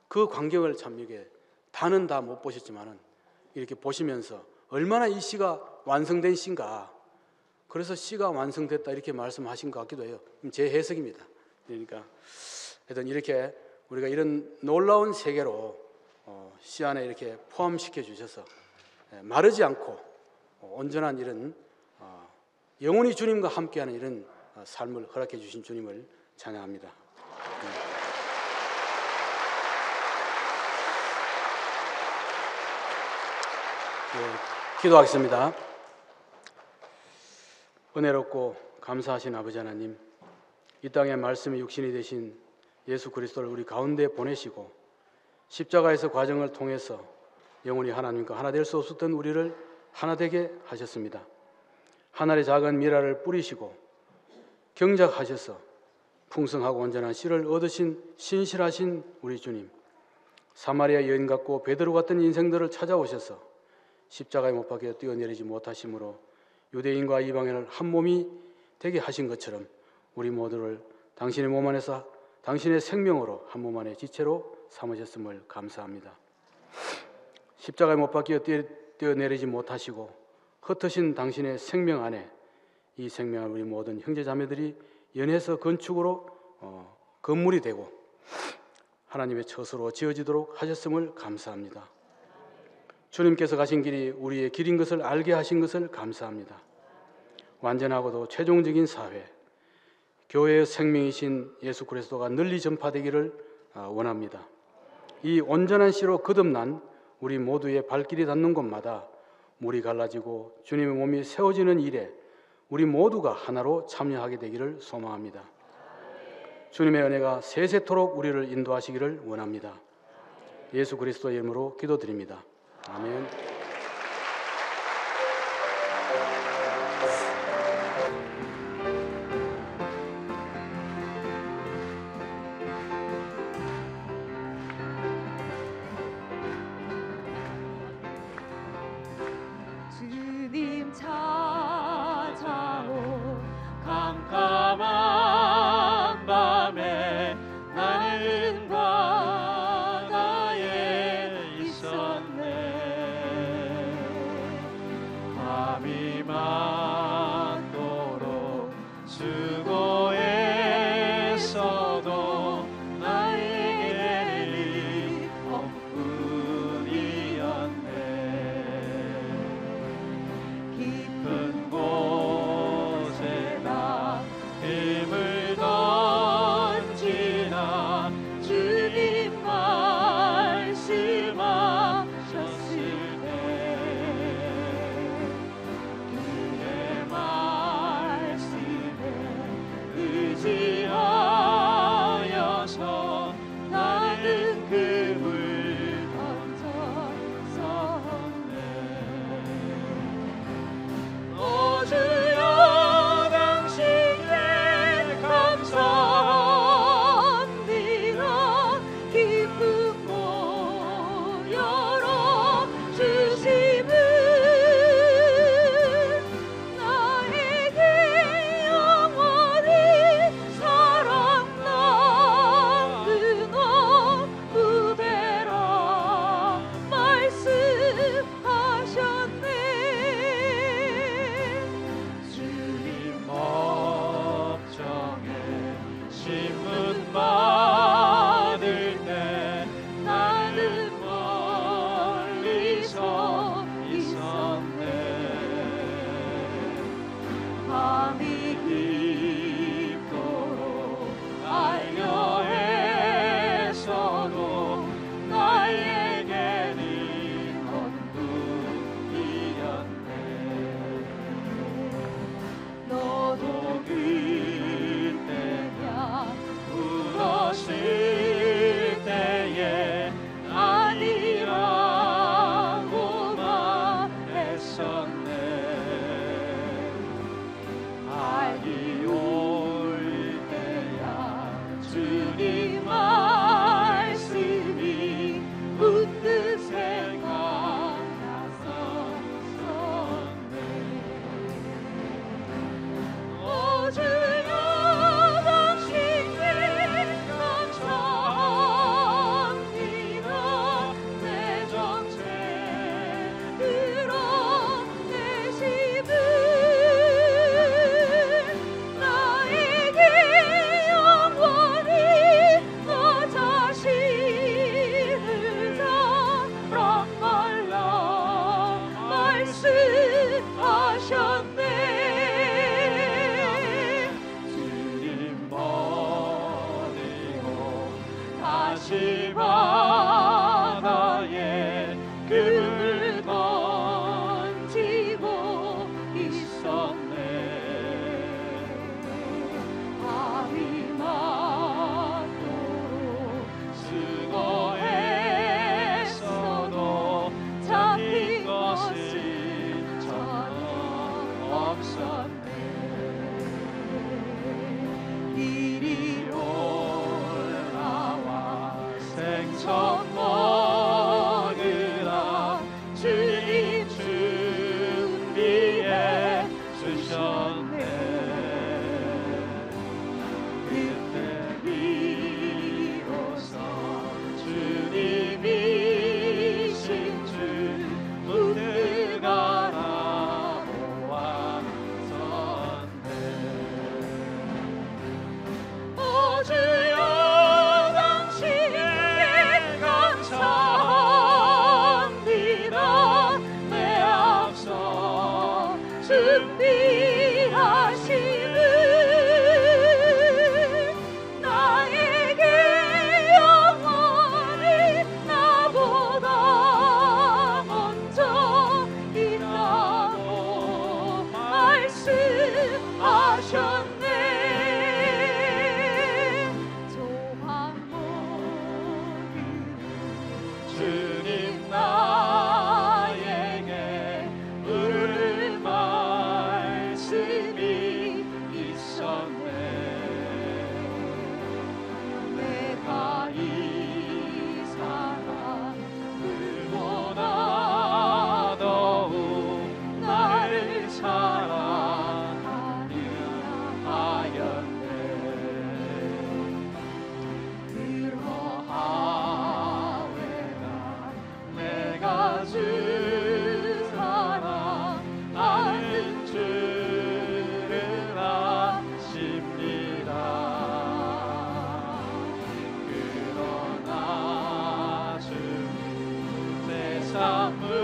그 광경을 참 이게 다는 다 못 보셨지만은 이렇게 보시면서 얼마나 이 시가 완성된 시인가. 그래서 시가 완성됐다 이렇게 말씀하신 것 같기도 해요. 제 해석입니다. 그러니까 하여튼 이렇게 우리가 이런 놀라운 세계로 시 안에 이렇게 포함시켜 주셔서 마르지 않고 온전한 이런 영원히 주님과 함께하는 이런 삶을 허락해 주신 주님을 찬양합니다. 기도하겠습니다. 은혜롭고 감사하신 아버지 하나님, 이 땅에 말씀이 육신이 되신 예수 그리스도를 우리 가운데 보내시고 십자가에서 과정을 통해서 영원히 하나님과 하나 될 수 없었던 우리를 하나 되게 하셨습니다. 하늘의 작은 미라를 뿌리시고 경작하셔서 풍성하고 온전한 씨를 얻으신 신실하신 우리 주님, 사마리아 여인 같고 베드로 같은 인생들을 찾아오셔서 십자가에 못 박혀 뛰어내리지 못하심으로 유대인과 이방인을 한 몸이 되게 하신 것처럼 우리 모두를 당신의 몸 안에서 당신의 생명으로 한 몸 안에 지체로 삼으셨음을 감사합니다. 십자가에 못 박혀 뛰어내리지 못하시고 흩으신 당신의 생명 안에 이 생명을 우리 모든 형제자매들이 연해서 건축으로 건물이 되고 하나님의 처소로 지어지도록 하셨음을 감사합니다. 주님께서 가신 길이 우리의 길인 것을 알게 하신 것을 감사합니다. 완전하고도 최종적인 사회, 교회의 생명이신 예수 그리스도가 널리 전파되기를 원합니다. 이 온전한 씨로 거듭난 우리 모두의 발길이 닿는 곳마다 물이 갈라지고 주님의 몸이 세워지는 일에 우리 모두가 하나로 참여하게 되기를 소망합니다. 주님의 은혜가 세세토록 우리를 인도하시기를 원합니다. 예수 그리스도의 이름으로 기도드립니다. 아멘. 주님 찾아오 캄캄한 밤에 나는 바다에 있었네. 밤이 많도록 수고했어도 나에게 일 없뿐이었네. 깊은 곳에 나 다시 바다에 금을 던지고 있었네. 밤이 많도록 수고했어도 잡힌 것이 전혀 없었네. 이리 올라와 생선 먹으라. 주님 준비해 주셨네. 그때 비로소 주님이신 주 문을 바라보았었네. 오 주여 당신께 감사합니다. 내 앞서 준비하시는 나에게 영원히 나보다 먼저 있다고 말씀하셨네. 주님 나에게 물을 말씀이 있었네. 내가 이 사랑보다 더욱 나를 사랑하려 하였네. 그러하외다 내가 주 사랑 아는 줄을 아십니다. 그러나 주님 내 삶을